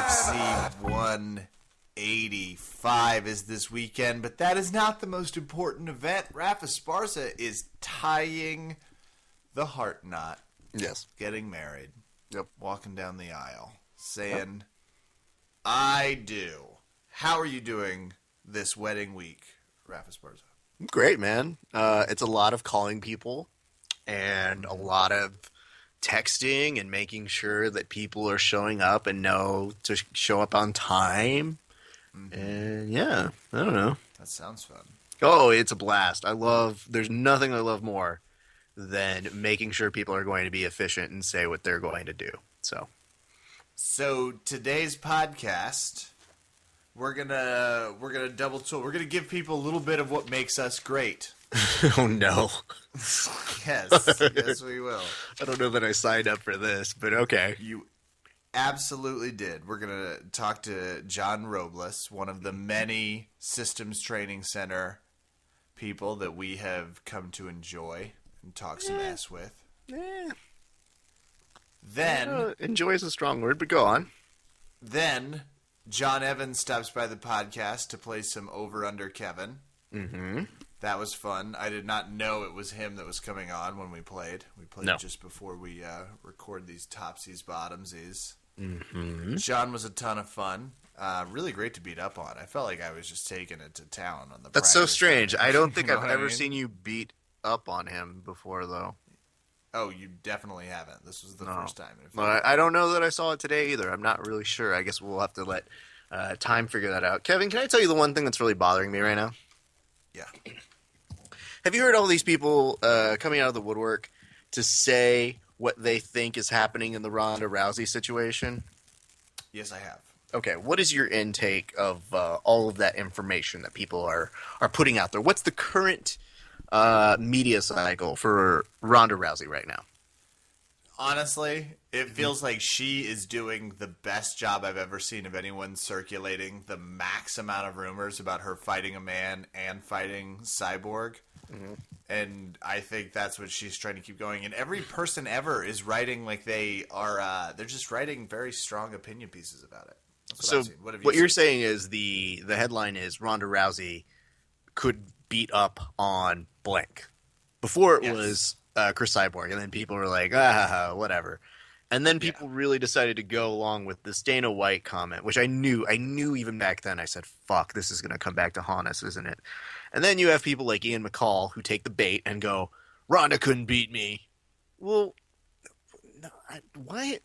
UFC 185 is this weekend, but that is not the most important event. Rafa Esparza is tying the heart knot. Yes. Getting married. Yep. Walking down the aisle. Saying, I do. How are you doing this wedding week, Rafa Esparza? Great, man. It's a lot of calling people and a lot of texting and making sure that people are showing up and know to show up on time. And yeah, I don't know. That sounds fun. Oh, it's a blast. There's nothing I love more than making sure people are going to be efficient and say what they're going to do. So today's podcast, we're gonna double tool. We're gonna give people a little bit of what makes us great. Oh no. Yes, we will. I don't know that I signed up for this, but okay. You absolutely did. We're going to talk to John Robles, one of the many systems training center people that we have come to enjoy and talk some ass with. Then enjoy is a strong word, but go on. Then John Evans stops by the podcast to play some over-under Kevin. Mm-hmm. That was fun. I did not know it was him that was coming on when we played. We played just before we record these topsies, bottomsies. Mm-hmm. John was a ton of fun. Really great to beat up on. I felt like I was just taking it to town on the. That's so strange. I don't think I've ever seen you beat up on him before, though. Oh, you definitely haven't. This was the first time. But I don't know that I saw it today either. I'm not really sure. I guess we'll have to let time figure that out. Kevin, can I tell you the one thing that's really bothering me right now? Yeah. Have you heard all these people coming out of the woodwork to say what they think is happening in the Ronda Rousey situation? Yes, I have. Okay, what is your intake of all of that information that people are putting out there? What's the current media cycle for Ronda Rousey right now? Honestly, it feels like she is doing the best job I've ever seen of anyone circulating the max amount of rumors about her fighting a man and fighting Cyborg. Mm-hmm. And I think that's what she's trying to keep going. And every person ever is writing like they are they're just writing very strong opinion pieces about it. So what you're saying is the headline is Ronda Rousey could beat up on blank. Before it was Chris Cyborg, and then people were like, whatever. And then people really decided to go along with this Dana White comment, which I knew even back then. I said, fuck, this is going to come back to haunt us, isn't it? And then you have people like Ian McCall who take the bait and go, Ronda couldn't beat me. Well, no, why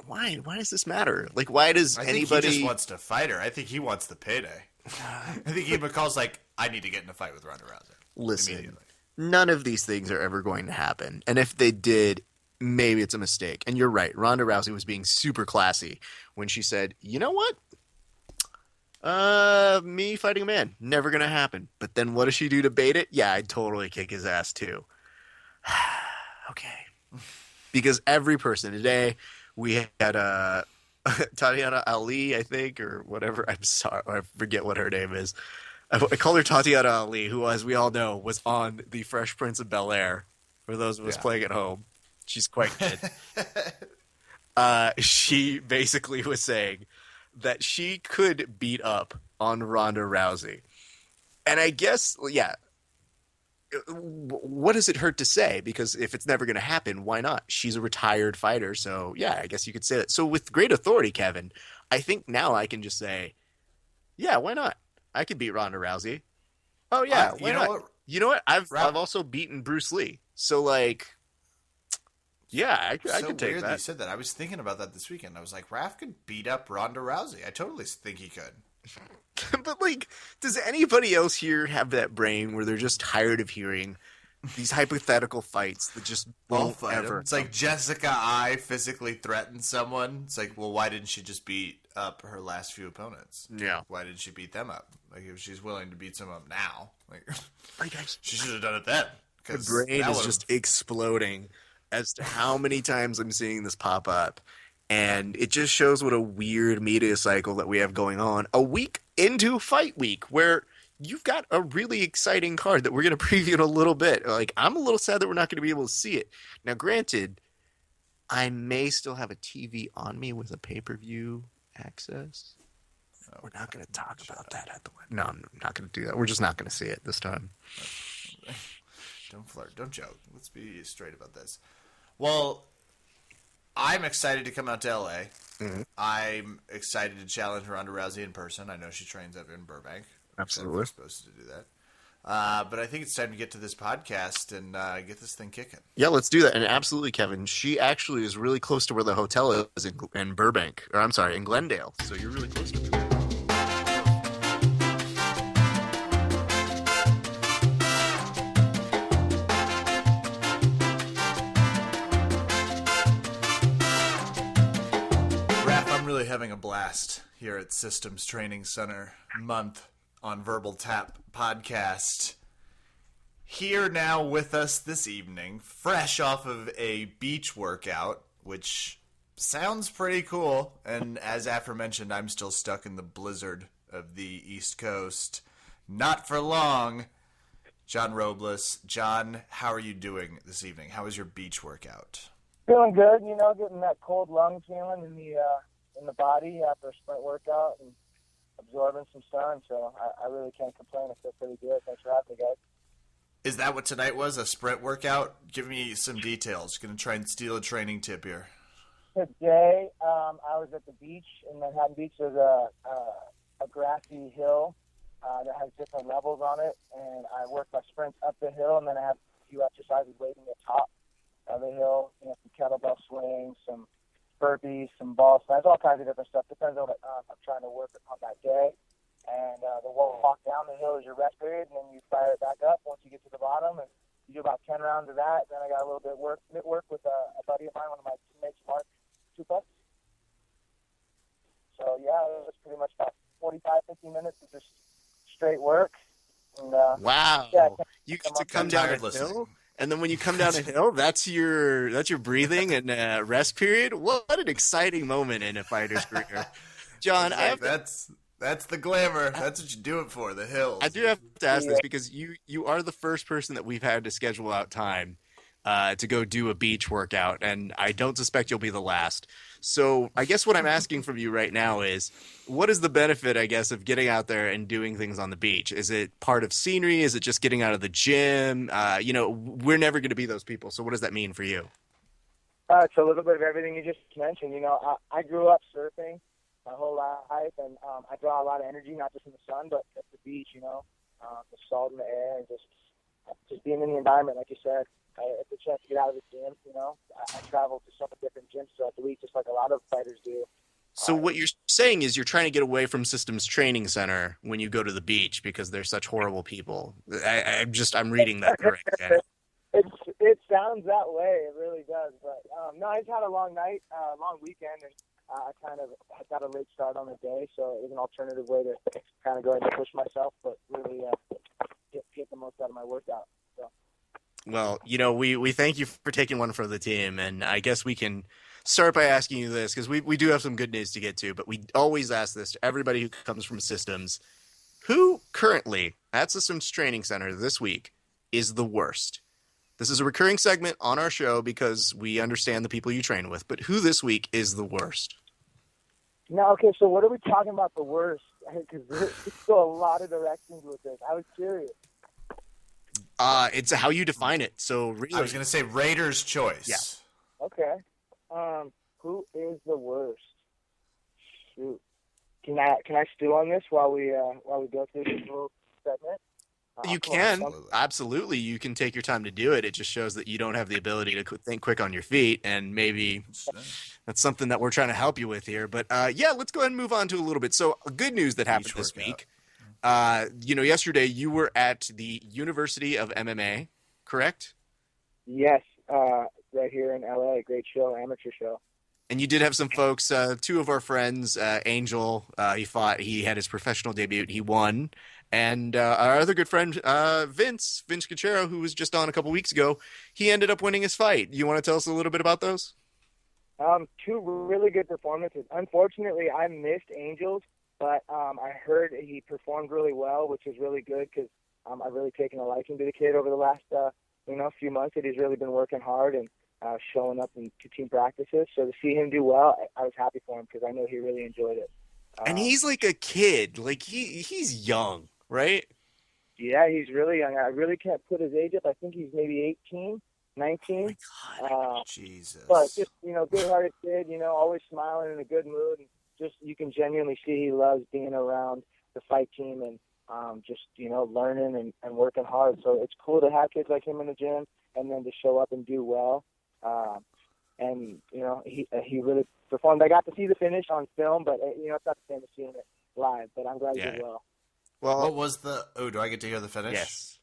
does this matter? Like, why does anybody... I think he just wants to fight her. I think he wants the payday. I think Ian McCall's like, I need to get in a fight with Ronda Rousey. Listen, none of these things are ever going to happen. And if they did, maybe it's a mistake. And you're right. Ronda Rousey was being super classy when she said, you know what? Me fighting a man, never going to happen. But then what does she do to bait it? Yeah, I'd totally kick his ass too. Okay. Because every person today, we had Tatiana Ali, I think, or whatever. I'm sorry. I forget what her name is. I call her Tatiana Ali, who, as we all know, was on The Fresh Prince of Bel-Air. For those of us playing at home, she's quite good. She basically was saying that she could beat up on Ronda Rousey. And I guess, what does it hurt to say? Because if it's never going to happen, why not? She's a retired fighter, so I guess you could say that. So with great authority, Kevin, I think now I can just say, yeah, why not? I could beat Ronda Rousey. Oh yeah, why not? You know what? I've also beaten Bruce Lee. So like, yeah, I could take that. Weird that you said that. I was thinking about that this weekend. I was like, Raph could beat up Ronda Rousey. I totally think he could. But like, does anybody else here have that brain where they're just tired of hearing these hypothetical fights that just won't ever? It's like Jessica I physically threatened someone. It's like, well, why didn't she just beat up her last few opponents? Yeah. Why didn't she beat them up? Like, if she's willing to beat some up now, she should have done it then. The brain is just exploding as to how many times I'm seeing this pop up. And it just shows what a weird media cycle that we have going on a week into Fight Week, where you've got a really exciting card that we're going to preview in a little bit. Like, I'm a little sad that we're not going to be able to see it. Now, granted, I may still have a TV on me with a pay-per-view access. We're not going to talk about that at the wedding. No, I'm not going to do that. We're just not going to see it this time. Don't flirt. Don't joke. Let's be straight about this. Well, I'm excited to come out to LA. Mm-hmm. I'm excited to challenge Ronda Rousey in person. I know she trains up in Burbank. Absolutely. We're supposed to do that. But I think it's time to get to this podcast and get this thing kicking. Yeah, let's do that. And absolutely, Kevin, she actually is really close to where the hotel is in Burbank. Or I'm sorry, in Glendale. So you're really close to her. Having a blast here at Systems Training Center month on Verbal Tap podcast. Here now with us this evening, fresh off of a beach workout, which sounds pretty cool. And as aforementioned, I'm still stuck in the blizzard of the East Coast. Not for long. John Robles. John, how are you doing this evening? How was your beach workout? Feeling good, getting that cold lung feeling in the body after a sprint workout and absorbing some sun, so I really can't complain. I feel pretty good. Thanks for having me, guys. Is that what tonight was, a sprint workout? Give me some details. Going to try and steal a training tip here. Today, I was at the beach in Manhattan Beach. There's a grassy hill that has different levels on it, and I work my sprints up the hill, and then I have a few exercises waiting at the top of the hill, some kettlebell swings, some burpees, some ball slams, all kinds of different stuff. Depends on what I'm trying to work on that day. And the walk down the hill is your rest period, and then you fire it back up once you get to the bottom. And you do about 10 rounds of that. Then I got a little bit of work with a buddy of mine, one of my teammates, Mark Tupa. So, yeah, it was pretty much about 45, 50 minutes of just straight work. And, wow. Yeah, you get to come down a hill? And then when you come down a hill, that's your breathing and rest period. What an exciting moment in a fighter's career, John. That's the glamour. That's what you do it for, the hills. I do have to ask this because you are the first person that we've had to schedule out time to go do a beach workout, and I don't suspect you'll be the last. So I guess what I'm asking from you right now is, what is the benefit, I guess, of getting out there and doing things on the beach? Is it part of scenery? Is it just getting out of the gym? We're never going to be those people. So what does that mean for you? It's a little bit of everything you just mentioned. I grew up surfing my whole life, and I draw a lot of energy, not just in the sun, but at the beach, the salt in the air, and just being in the environment, like you said. I had the chance to get out of the gym, I travel to so many different gyms throughout the week, just like a lot of fighters do. So what you're saying is you're trying to get away from Systems Training Center when you go to the beach because they're such horrible people. I'm reading that correct. It sounds that way. It really does. But no, I just had a long night, long weekend, and I kind of got a late start on the day, so it was an alternative way to kind of go ahead and push myself, but really get the most out of my workout. So. Well, we thank you for taking one for the team, and I guess we can start by asking you this, because we do have some good news to get to, but we always ask this to everybody who comes from Systems. Who currently at Systems Training Center this week is the worst? This is a recurring segment on our show because we understand the people you train with, but who this week is the worst? No, okay, so what are we talking about the worst? Because there's still a lot of directions with this. I was curious. It's how you define it. So really, I was going to say Raider's choice. Yeah. Okay. Who is the worst? Shoot. Can I stew on this while we go through this little segment? You can. Absolutely. You can take your time to do it. It just shows that you don't have the ability to think quick on your feet, and maybe that's something that we're trying to help you with here. But yeah, let's go ahead and move on to a little bit. So good news that happened this week. Yesterday you were at the University of MMA, correct? Yes, right here in LA. Great show, amateur show. And you did have some folks, two of our friends, Angel, he had his professional debut, he won. And our other good friend, Vince Cachero, who was just on a couple weeks ago, he ended up winning his fight. You want to tell us a little bit about those? Two really good performances. Unfortunately, I missed Angel's, but I heard he performed really well, which is really good because I've really taken a liking to the kid over the last few months. That he's really been working hard and showing up to team practices. So to see him do well, I was happy for him because I know he really enjoyed it. And he's like a kid. Like he's young, right? Yeah, he's really young. I really can't put his age up. I think he's maybe 18, 19. Oh my God. Jesus. But just, good-hearted kid, always smiling, in a good mood. And just, you can genuinely see he loves being around the fight team and just, learning and working hard. So it's cool to have kids like him in the gym and then to show up and do well. And, he really performed. I got to see the finish on film, but, it's not the same as seeing it live. But I'm glad he did well. Well, what was the... Oh, do I get to hear the finish? Yes.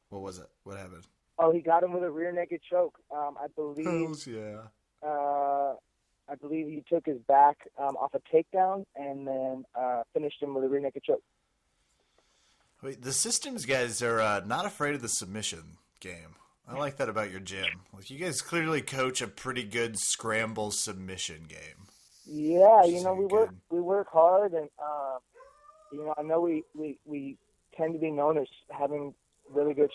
What was it? What happened? Oh, he got him with a rear naked choke. I believe... Hells yeah. I believe he took his back off a takedown and then finished him with a rear naked choke. Wait, the systems guys are not afraid of the submission game. I like that about your gym. Like, you guys clearly coach a pretty good scramble submission game. Yeah, we work hard, and I know we tend to be known as having really good,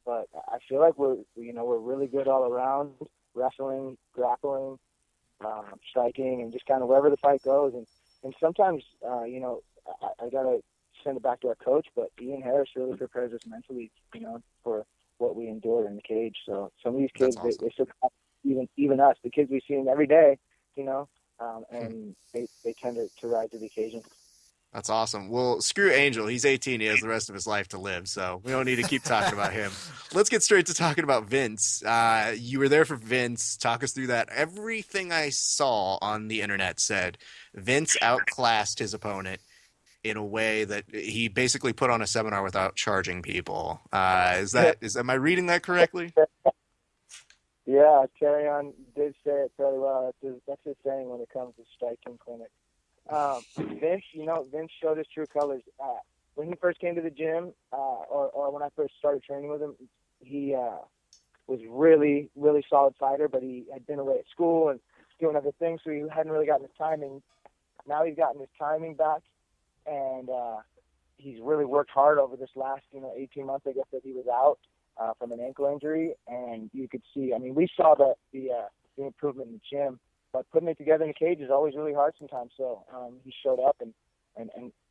but I feel like we're really good all around, wrestling, grappling, striking, and just kind of wherever the fight goes. And sometimes I gotta send it back to our coach, but Ian Harris really prepares us mentally, for what we endure in the cage. So some of these kids, awesome. they surpass even us, the kids we see them every day, and they tend to rise to the occasion. That's awesome. Well, screw Angel. He's 18. He has the rest of his life to live, so we don't need to keep talking about him. Let's get straight to talking about Vince. You were there for Vince. Talk us through that. Everything I saw on the internet said Vince outclassed his opponent in a way that he basically put on a seminar without charging people. Am I reading that correctly? Yeah, Carry On did say it fairly well. That's his saying when it comes to striking clinic. Vince showed his true colors. When he first came to the gym, or when I first started training with him, he was really, really solid fighter, but he had been away at school and doing other things, so he hadn't really gotten his timing. Now he's gotten his timing back, and he's really worked hard over this last, 18 months, I guess, that he was out from an ankle injury, and you could see, we saw the improvement in the gym, but putting it together in the cage is always really hard sometimes. So he showed up, and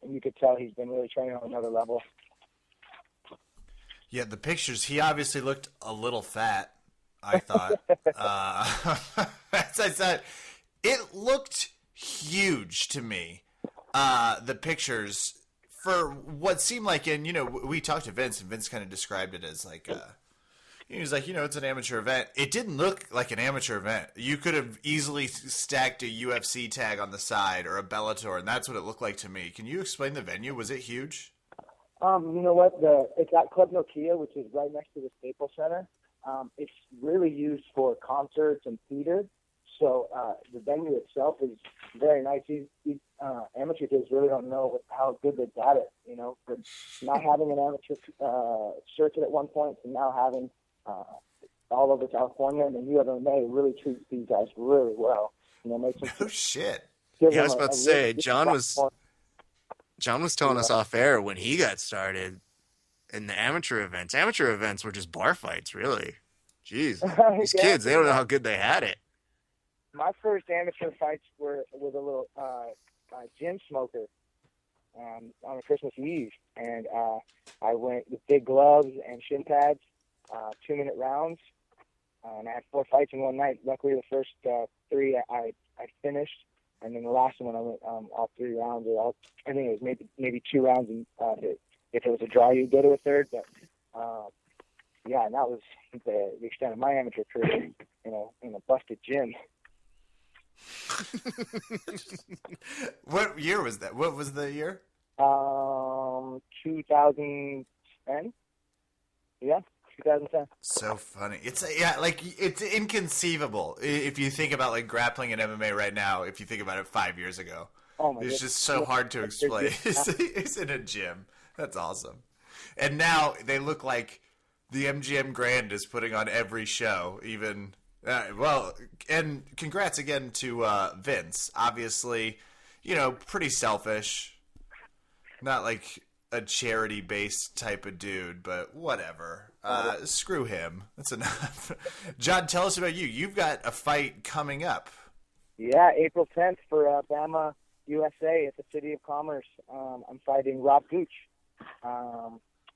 you could tell he's been really training on another level. Yeah, the pictures, he obviously looked a little fat, I thought. As I said, it looked huge to me, the pictures, for what seemed like, and, we talked to Vince, and Vince kind of described it as like he was like, it's an amateur event. It didn't look like an amateur event. You could have easily stacked a UFC tag on the side or a Bellator, and that's what it looked like to me. Can you explain the venue? Was it huge? You know what? It's at Club Nokia, which is right next to the Staples Center. It's really used for concerts and theater. So the venue itself is very nice. These amateur kids really don't know how good they've got it, for not having an amateur circuit at one point and now having all over California, and then UMA really treats these guys really well. Makes them shit. Yeah, I was about to say, John was telling us off air when he got started in the amateur events. Amateur events were just bar fights, really. Jeez, these kids, they don't know how good they had it. My first amateur fights were with a little gym smoker on a Christmas Eve, and I went with big gloves and shin pads. 2-minute rounds, and I had 4 fights in one night. Luckily, the first 3 I finished, and then the last one I went all 3 rounds. I think it was maybe 2 rounds, and if it was a draw, you'd go to a third. But yeah, and that was the extent of my amateur career, in a busted gym. What year was that? What was the year? 2010. Yeah. 2010. So funny. It's inconceivable if you think about like grappling and MMA right now. If you think about it 5 years ago, it's just so hard to explain. It's in a gym. That's awesome. And now they look like the MGM Grand is putting on every show. Even and congrats again to Vince. Obviously, pretty selfish. Not like a charity-based type of dude, but whatever. Screw him. That's enough. John, tell us about you. You've got a fight coming up. Yeah, April 10th for Bama, USA at the City of Commerce. I'm fighting Rob Gooch at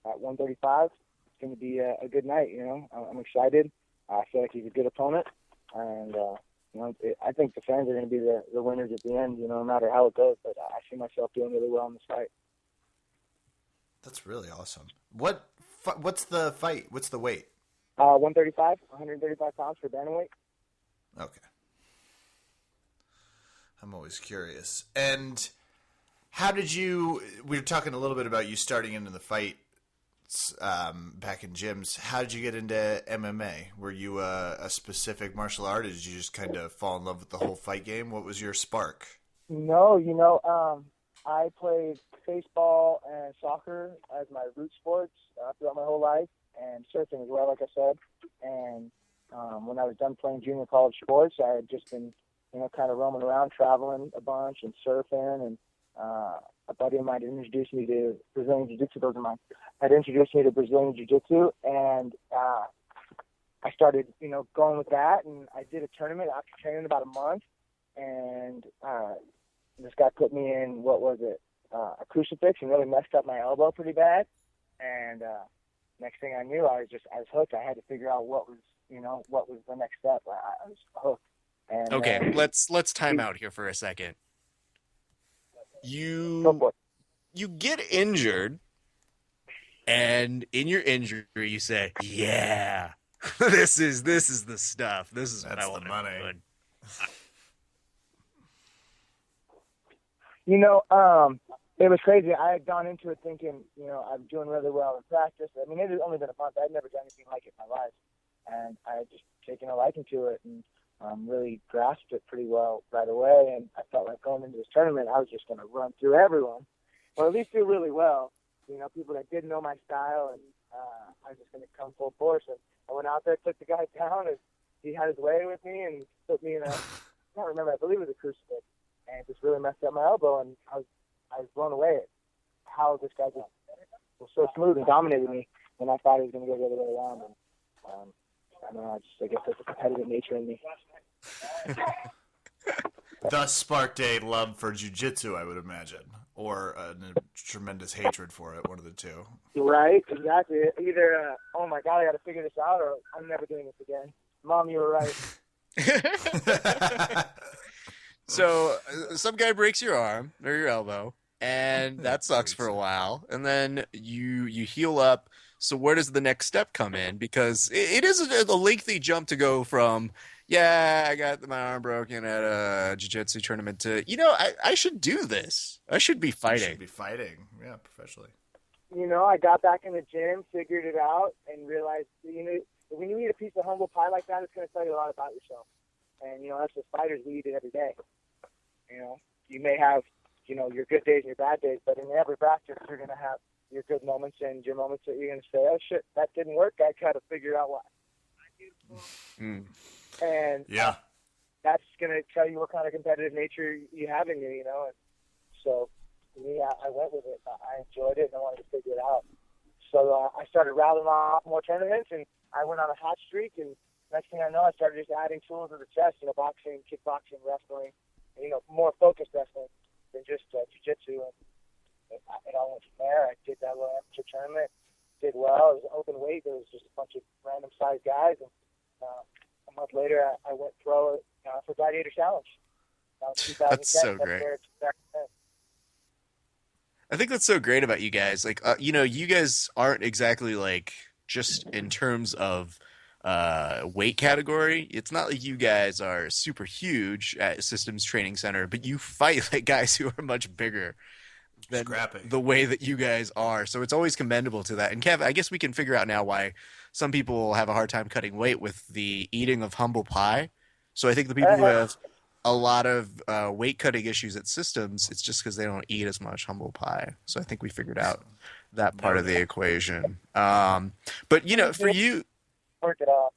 135. It's going to be a good night, you know. I'm excited. I feel like he's a good opponent. And, I think the fans are going to be the winners at the end, you know, no matter how it goes. But I see myself doing really well in this fight. That's really awesome. What's the fight? What's the weight? 135 pounds for bantamweight. Okay. I'm always curious. And how did we were talking a little bit about you starting into the fight back in gyms. How did you get into MMA? Were you a specific martial art, or did you just kind of fall in love with the whole fight game? What was your spark? No, I played baseball and soccer as my root sports throughout my whole life, and surfing as well, like I said. And when I was done playing junior college sports, I had just been, kind of roaming around, traveling a bunch and surfing. And a buddy of mine had introduced me to Brazilian Jiu-Jitsu. Had introduced me to Brazilian Jiu-Jitsu, and I started, going with that. And I did a tournament after training about a month, and this guy put me in, a crucifix, and really messed up my elbow pretty bad. And next thing I knew, I was hooked. I had to figure out what was the next step. I was hooked. And, okay, let's time out here for a second. You get injured, and in your injury, you say, "Yeah, this is the stuff. This is what I want to do." It was crazy. I had gone into it thinking, I'm doing really well in practice. I mean, it had only been a month. I'd never done anything like it in my life. And I had just taken a liking to it and really grasped it pretty well right away. And I felt like going into this tournament, I was just going to run through everyone, or at least do really well. People that didn't know my style, and I was just going to come full force. And I went out there, took the guy down, and he had his way with me and put me in I can't remember, I believe it was a crucifix. And it just really messed up my elbow, and I was blown away at how this guy just was so smooth and dominated me, and I thought he was going to go the other way around. And I guess that's a competitive nature in me. Thus sparked a love for jiu-jitsu, I would imagine, or a tremendous hatred for it, one of the two. Right, exactly. Either, oh my God, I got to figure this out, or I'm never doing this again. Mom, you were right. So some guy breaks your arm or your elbow, and that sucks for a while. And then you heal up. So where does the next step come in? Because it is a lengthy jump to go from, I got my arm broken at a jiu-jitsu tournament to, I should do this. I should be fighting. You should be fighting, professionally. I got back in the gym, figured it out, and realized, when you eat a piece of humble pie like that, it's going to tell you a lot about yourself. And, us as fighters, we eat it every day. You may have, your good days and your bad days, but in every practice, you're going to have your good moments and your moments that you're going to say, oh, shit, that didn't work. I got to figure out why. And that's going to tell you what kind of competitive nature you have in you, And so, to me, I went with it. I enjoyed it, and I wanted to figure it out. So I started rattling off more tournaments, and I went on a hot streak, and next thing I know, I started just adding tools to the chest, boxing, kickboxing, wrestling, more focused wrestling than just jiu-jitsu. And it all went from there. I did that little amateur tournament, did well. It was open weight. There was just a bunch of random-sized guys. And a month later, I went pro for Gladiator Challenge. That's so great. I think that's so great about you guys. Like, you guys aren't exactly like just in terms of weight category. It's not like you guys are super huge at Systems Training Center, but you fight like guys who are much bigger than the way that you guys are. So it's always commendable to that. And Kev, I guess we can figure out now why some people have a hard time cutting weight with the eating of humble pie. So I think the people who have a lot of weight cutting issues at Systems, it's just because they don't eat as much humble pie. So I think we figured out that part of the equation. But for you, work it off.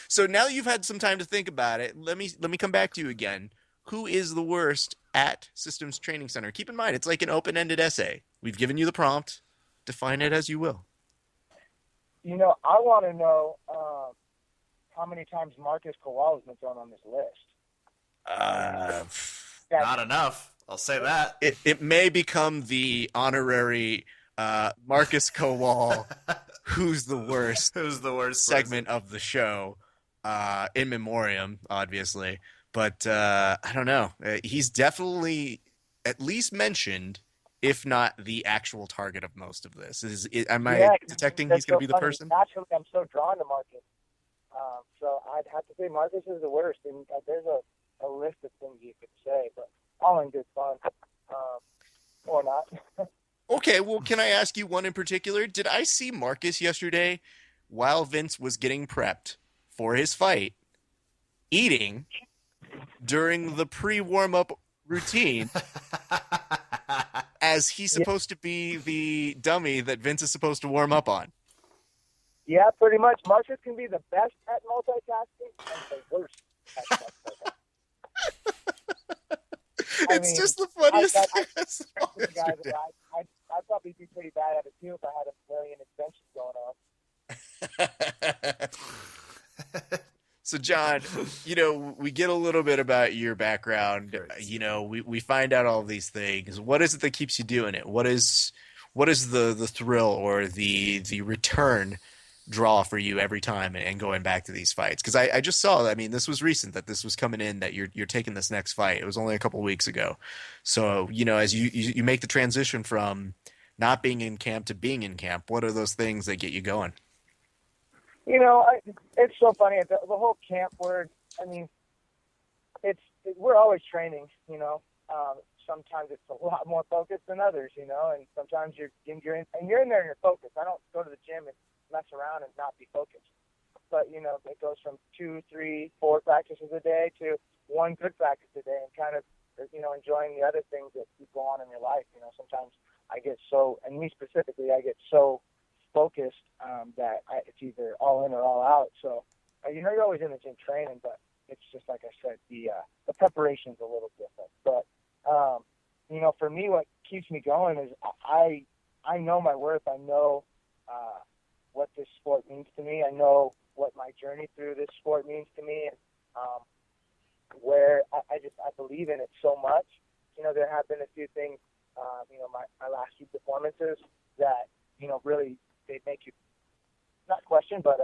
So now that you've had some time to think about it, let me come back to you again. Who is the worst at Systems Training Center? Keep in mind, it's like an open-ended essay. We've given you the prompt. Define it as you will. I want to know how many times Marcus Kowal has been thrown on this list. Not enough. I'll say that. It may become the honorary Marcus Kowal, who's the worst segment of the show, in memoriam, obviously. But I don't know. He's definitely at least mentioned, if not the actual target of most of this. Am I detecting he's going to be the person? Naturally, I'm so drawn to Marcus. So I'd have to say Marcus is the worst. And there's a list of things you could say, but all in good fun. Or not. Okay, well, can I ask you one in particular? Did I see Marcus yesterday while Vince was getting prepped for his fight, eating during the pre-warm-up routine as he's supposed to be the dummy that Vince is supposed to warm up on? Yeah, pretty much. Marcus can be the best at multitasking and the worst at multitasking. It's just the funniest thing. I'd probably be pretty bad at it too if I had a million extensions going on. So, John, we get a little bit about your background. We find out all these things. What is it that keeps you doing it? What is the thrill or the return draw for you every time and going back to these fights? Because I just saw, this was recent that this was coming in, that you're taking this next fight. It was only a couple weeks ago. So, as you make the transition from not being in camp to being in camp, what are those things that get you going? It's so funny. The whole camp word, we're always training, sometimes it's a lot more focused than others, and sometimes you're in there and you're focused. I don't go to the gym and mess around and not be focused. But, it goes from 2, 3, 4 practices a day to one good practice a day, and kind of, enjoying the other things that go on in your life. Sometimes I get so, and me specifically, I get so focused that it's either all in or all out. So, you're always in the gym training, but it's just like I said, the preparation's a little different. But, for me, what keeps me going is I know my worth. I know what this sport means to me. I know what my journey through this sport means to me, and where I believe in it so much. There have been a few things, my last few performances that, really they make you not question, but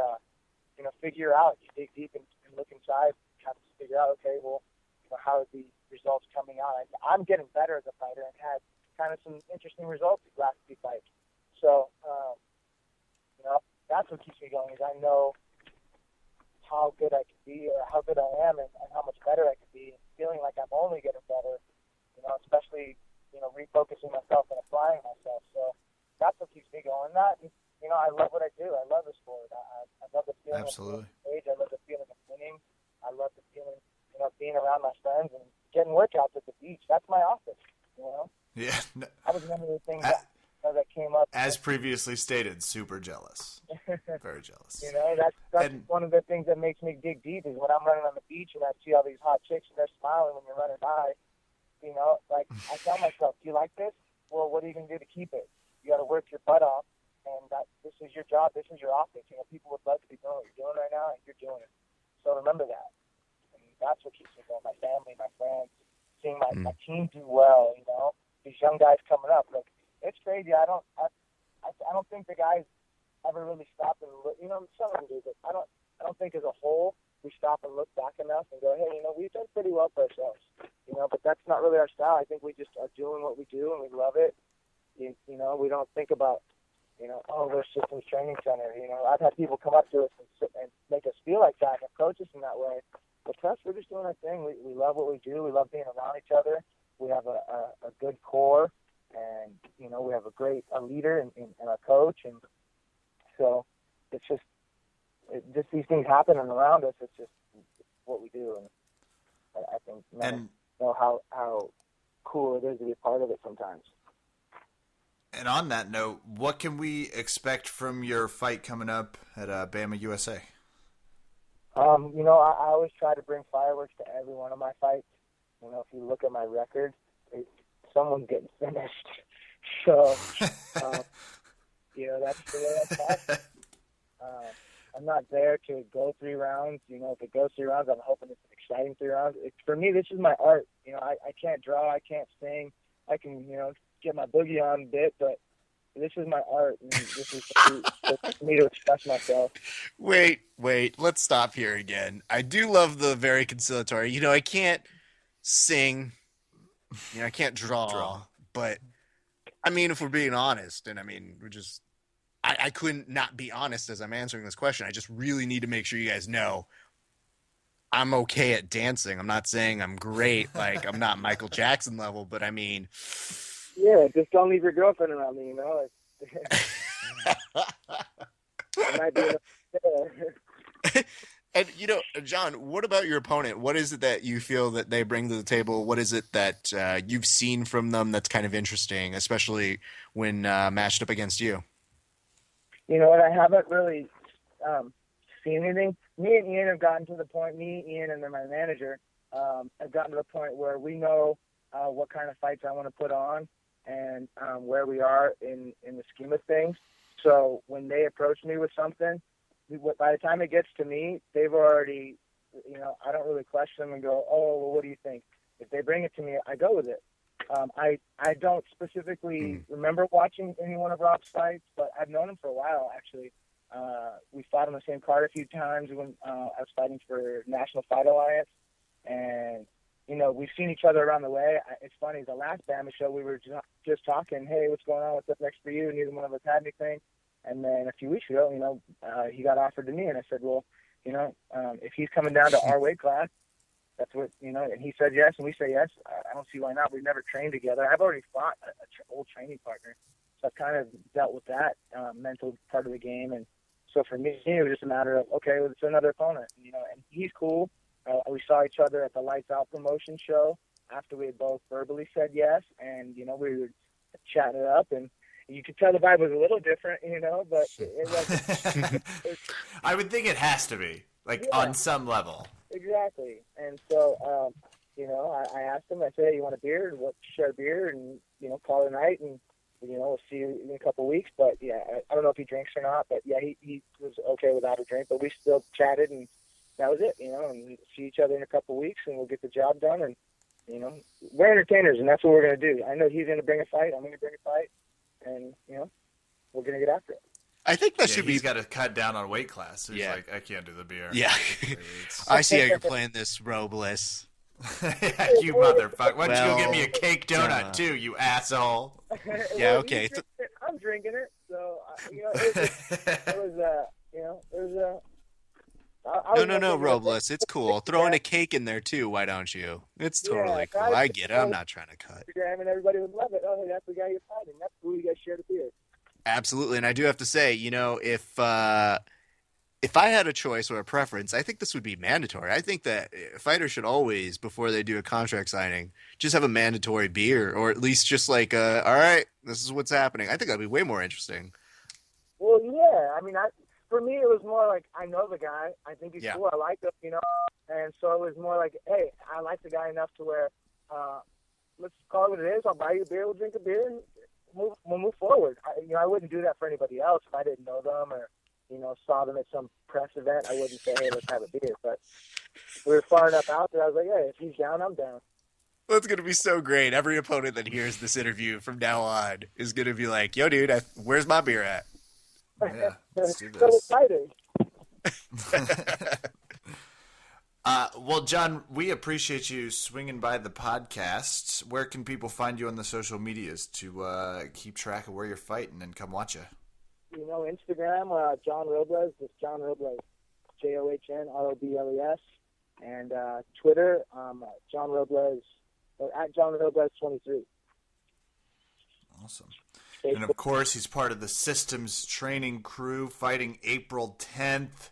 figure out. You dig deep and look inside, kind of figure out, okay, well, how are the results coming out? I'm getting better as a fighter and had kind of some interesting results these last few fights. So, that's what keeps me going, is I know how good I can be, or how good I am, and how much better I can be, and feeling like I'm only getting better, especially, refocusing myself and applying myself. So that's what keeps me going. I love what I do. I love the sport. I love the feeling Absolutely. of stage. I love the feeling of winning. I love the feeling, being around my friends and getting workouts at the beach. That's my office, Yeah. That was one of the things that came up. As previously stated, super jealous. Very jealous. That's one of the things that makes me dig deep, is when I'm running on the beach and I see all these hot chicks and they're smiling when you're running by. I tell myself, do you like this? Well, what are you going to do to keep it? You got to work your butt off, and this is your job. This is your office. People would love to be doing what you're doing right now, and you're doing it. So remember that. And that's what keeps me going. My family, my friends, seeing my team do well. These young guys coming up. Like, it's crazy. I don't think the guys ever really stop and look. Some of them do, but I don't think as a whole we stop and look back enough and go, hey, we've done pretty well for ourselves. But that's not really our style. I think we just are doing what we do and we love it. We don't think about, we're Systems Training Center. I've had people come up to us and make us feel like that and approach us in that way. But to us, we're just doing our thing. We love what we do. We love being around each other. We have a good core, and, we have a leader and our coach. And so it's just these things happen and around us. It's just what we do. And I think know how cool it is to be a part of it sometimes. And on that note, what can we expect from your fight coming up at Bama USA? I always try to bring fireworks to every one of my fights. If you look at my record, someone's getting finished. So, that's the way I fight. I'm not there to go 3 rounds. You know, if it goes 3 rounds, I'm hoping it's an exciting 3 rounds. For me, this is my art. You know, I can't draw, I can't sing. I can, you know, get my boogie on a bit, but this is my art, and this is for me to express myself. Wait, let's stop here again. I do love the very conciliatory. You know, I can't sing, you know, I can't draw. But I mean, if we're being honest, and I mean, I couldn't not be honest as I'm answering this question. I just really need to make sure you guys know I'm okay at dancing. I'm not saying I'm great, like I'm not Michael Jackson level, but I mean, yeah, just don't leave your girlfriend around me, you know. It might be and you know, John, what about your opponent? What is it that you feel that they bring to the table? What is it that you've seen from them that's kind of interesting, especially when matched up against you? You know what? I haven't really seen anything. Me and Ian have gotten to the point. Ian, and then my manager have gotten to the point where we know what kind of fights I want to put on and where we are in the scheme of things. So when they approach me with something, by the time it gets to me, they've already, you know, I don't really question them and go, oh, well, what do you think? If they bring it to me, I go with it. I don't specifically remember watching any one of Rob's fights, but I've known him for a while, actually. We fought on the same card a few times when I was fighting for National Fight Alliance. And, you know, we've seen each other around the way. It's funny, the last Bama show, we were just talking, hey, what's going on? What's up next for you? Neither one of us had anything. And then a few weeks ago, you know, he got offered to me, and I said, well, you know, if he's coming down to our weight class, that's what, you know, and he said yes, and we say yes. I don't see why not. We've never trained together. I've already fought an old training partner, so I've kind of dealt with that mental part of the game. And so for me, it was just a matter of, okay, well, it's another opponent, you know, and he's cool. We saw each other at the Lights Out promotion show after we had both verbally said yes, and, you know, we were chatting it up, and you could tell the vibe was a little different, you know, but it wasn't. I would think it has to be, like, yeah, on some level. Exactly. And so, you know, I asked him, I said, hey, you want a beer? And we'll share a beer and, you know, call it a night, and, you know, we'll see you in a couple of weeks. But, yeah, I don't know if he drinks or not, but, yeah, he was okay without a drink. But we still chatted, and that was it, you know, and we'll see each other in a couple of weeks, and we'll get the job done. And, you know, we're entertainers, and that's what we're going to do. I know he's going to bring a fight. I'm going to bring a fight. And, you know, we're going to get after it. I think that should be. He's got to cut down on weight class. So he's like, I can't do the beer. Yeah. I see how you're playing this, Robles. Yeah, you motherfucker. Why don't you go get me a cake donut, too, you asshole? Yeah, okay. I'm drinking it. So, you know, it was, you know, it was No, Robles. It's cool. Throw in a cake in there, too. Why don't you? It's totally cool. I get it. I'm not trying to cut. And everybody would love it. Oh, hey, that's the guy you're fighting. That's cool. You guys shared a beer. Absolutely. And I do have to say, you know, if I had a choice or a preference, I think this would be mandatory. I think that fighters should always, before they do a contract signing, just have a mandatory beer, or at least just like, all right, this is what's happening. I think that'd be way more interesting. Well, yeah. I mean, for me, it was more like, I know the guy. I think he's cool. I like him, you know. And so it was more like, hey, I like the guy enough to where, let's call it what it is. I'll buy you a beer. We'll drink a beer, and we'll move forward. I wouldn't do that for anybody else if I didn't know them or, you know, saw them at some press event. I wouldn't say, hey, let's have a beer. But we were far enough out there. I was like, hey, if he's down, I'm down. Well, it's going to be so great. Every opponent that hears this interview from now on is going to be like, yo, dude, where's my beer at? Yeah, let's do this. So excited. Well, John, we appreciate you swinging by the podcast. Where can people find you on the social medias to keep track of where you're fighting and come watch you? You know, Instagram, John Robles, just John Robles, JOHNROBLES, and Twitter, John Robles, or at John Robles 23. Awesome. And, of course, he's part of the Systems Training crew fighting April 10th.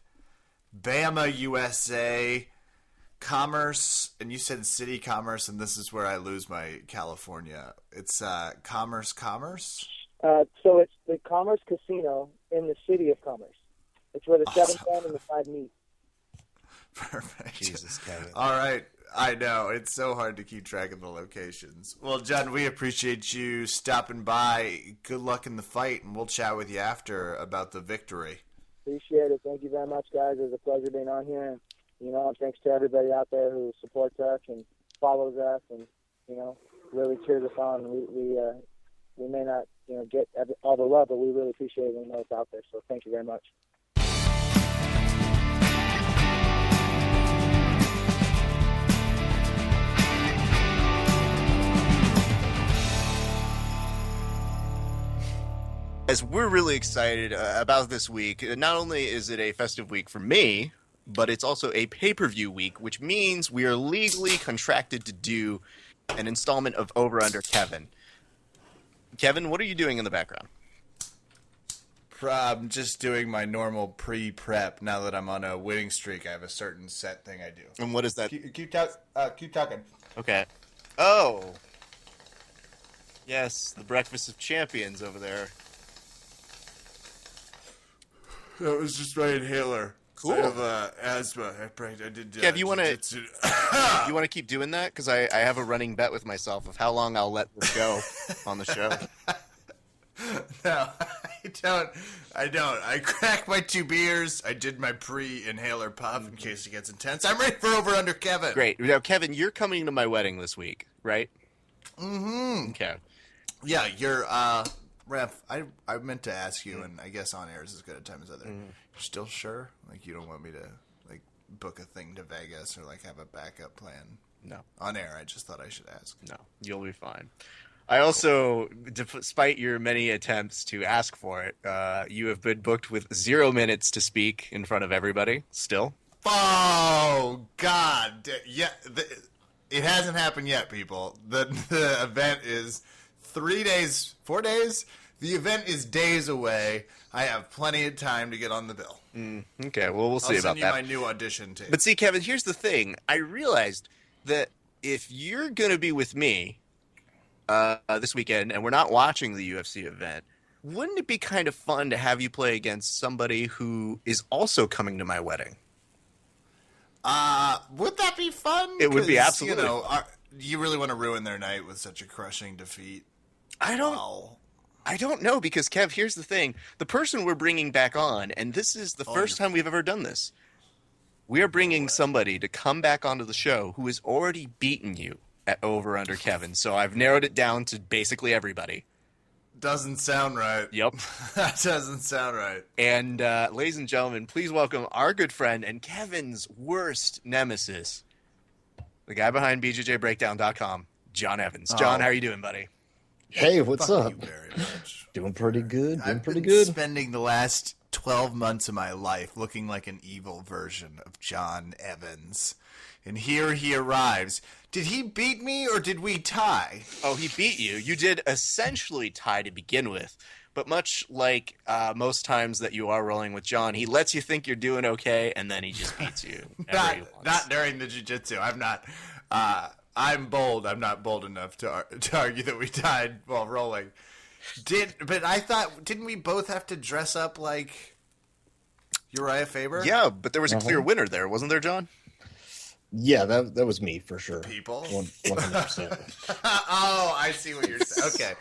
Bama, USA. Commerce, and you said City Commerce, and this is where I lose my California. It's Commerce? So it's the Commerce Casino in the city of Commerce. It's where the 7 and the 5 meet. Perfect. Jesus, Kevin. All right. I know. It's so hard to keep track of the locations. Well, John, we appreciate you stopping by. Good luck in the fight, and we'll chat with you after about the victory. Appreciate it. Thank you very much, guys. It was a pleasure being on here. And, thanks to everybody out there who supports us and follows us and, really cheers us on. We may not, get all the love, but we really appreciate it when we know it's out there. So thank you very much. As we're really excited about this week, not only is it a festive week for me, but it's also a pay-per-view week, which means we are legally contracted to do an installment of Over Under Kevin. Kevin, what are you doing in the background? I'm just doing my normal pre-prep. Now that I'm on a winning streak, I have a certain set thing I do. And what is that? Keep talking. Okay. Oh. Yes, the Breakfast of Champions over there. That was just my inhaler. Cool. I have asthma. I did. Kev, you want to keep doing that? Because I have a running bet with myself of how long I'll let this go on the show. No, I don't. I cracked my 2 beers. I did my pre-inhaler puff in case it gets intense. I'm ready for Over Under Kevin. Great. Now, Kevin, you're coming to my wedding this week, right? Mm-hmm. Okay. Yeah, you're. Ref, I meant to ask you, and I guess on air is as good a time as other. You're still sure? Like, you don't want me to, book a thing to Vegas or, have a backup plan? No. On air, I just thought I should ask. No, you'll be fine. I also, despite your many attempts to ask for it, you have been booked with 0 minutes to speak in front of everybody, still. Oh, God. Yeah, it hasn't happened yet, people. The event is 4 days. The event is days away. I have plenty of time to get on the bill. Okay, well, we'll see about that. I'll send you my new audition tape. But see, Kevin, here's the thing. I realized that if you're going to be with me this weekend and we're not watching the UFC event, wouldn't it be kind of fun to have you play against somebody who is also coming to my wedding? Would that be fun? It would be absolutely fun. You really want to ruin their night with such a crushing defeat? I don't know, because, Kev, here's the thing. The person we're bringing back on, and this is the first time we've ever done this, we are bringing somebody to come back onto the show who has already beaten you at Over Under Kevin. So I've narrowed it down to basically everybody. Doesn't sound right. Yep. That doesn't sound right. And ladies and gentlemen, please welcome our good friend and Kevin's worst nemesis, the guy behind BJJBreakdown.com, John Evans. John, how are you doing, buddy? Hey, what's Fuck up? you very much. Doing pretty good. I've been spending the last 12 months of my life looking like an evil version of John Evans. And here he arrives. Did he beat me or did we tie? Oh, he beat you. You did essentially tie to begin with. But much like most times that you are rolling with John, he lets you think you're doing okay, and then he just beats you. Not during the jiu-jitsu. I'm not... I'm bold. I'm not bold enough to argue that we tied while rolling. But I thought, didn't we both have to dress up like Uriah Faber? Yeah, but there was a clear winner there, wasn't there, John? Yeah, that was me for sure. People? 100%. Oh, I see what you're saying. Okay.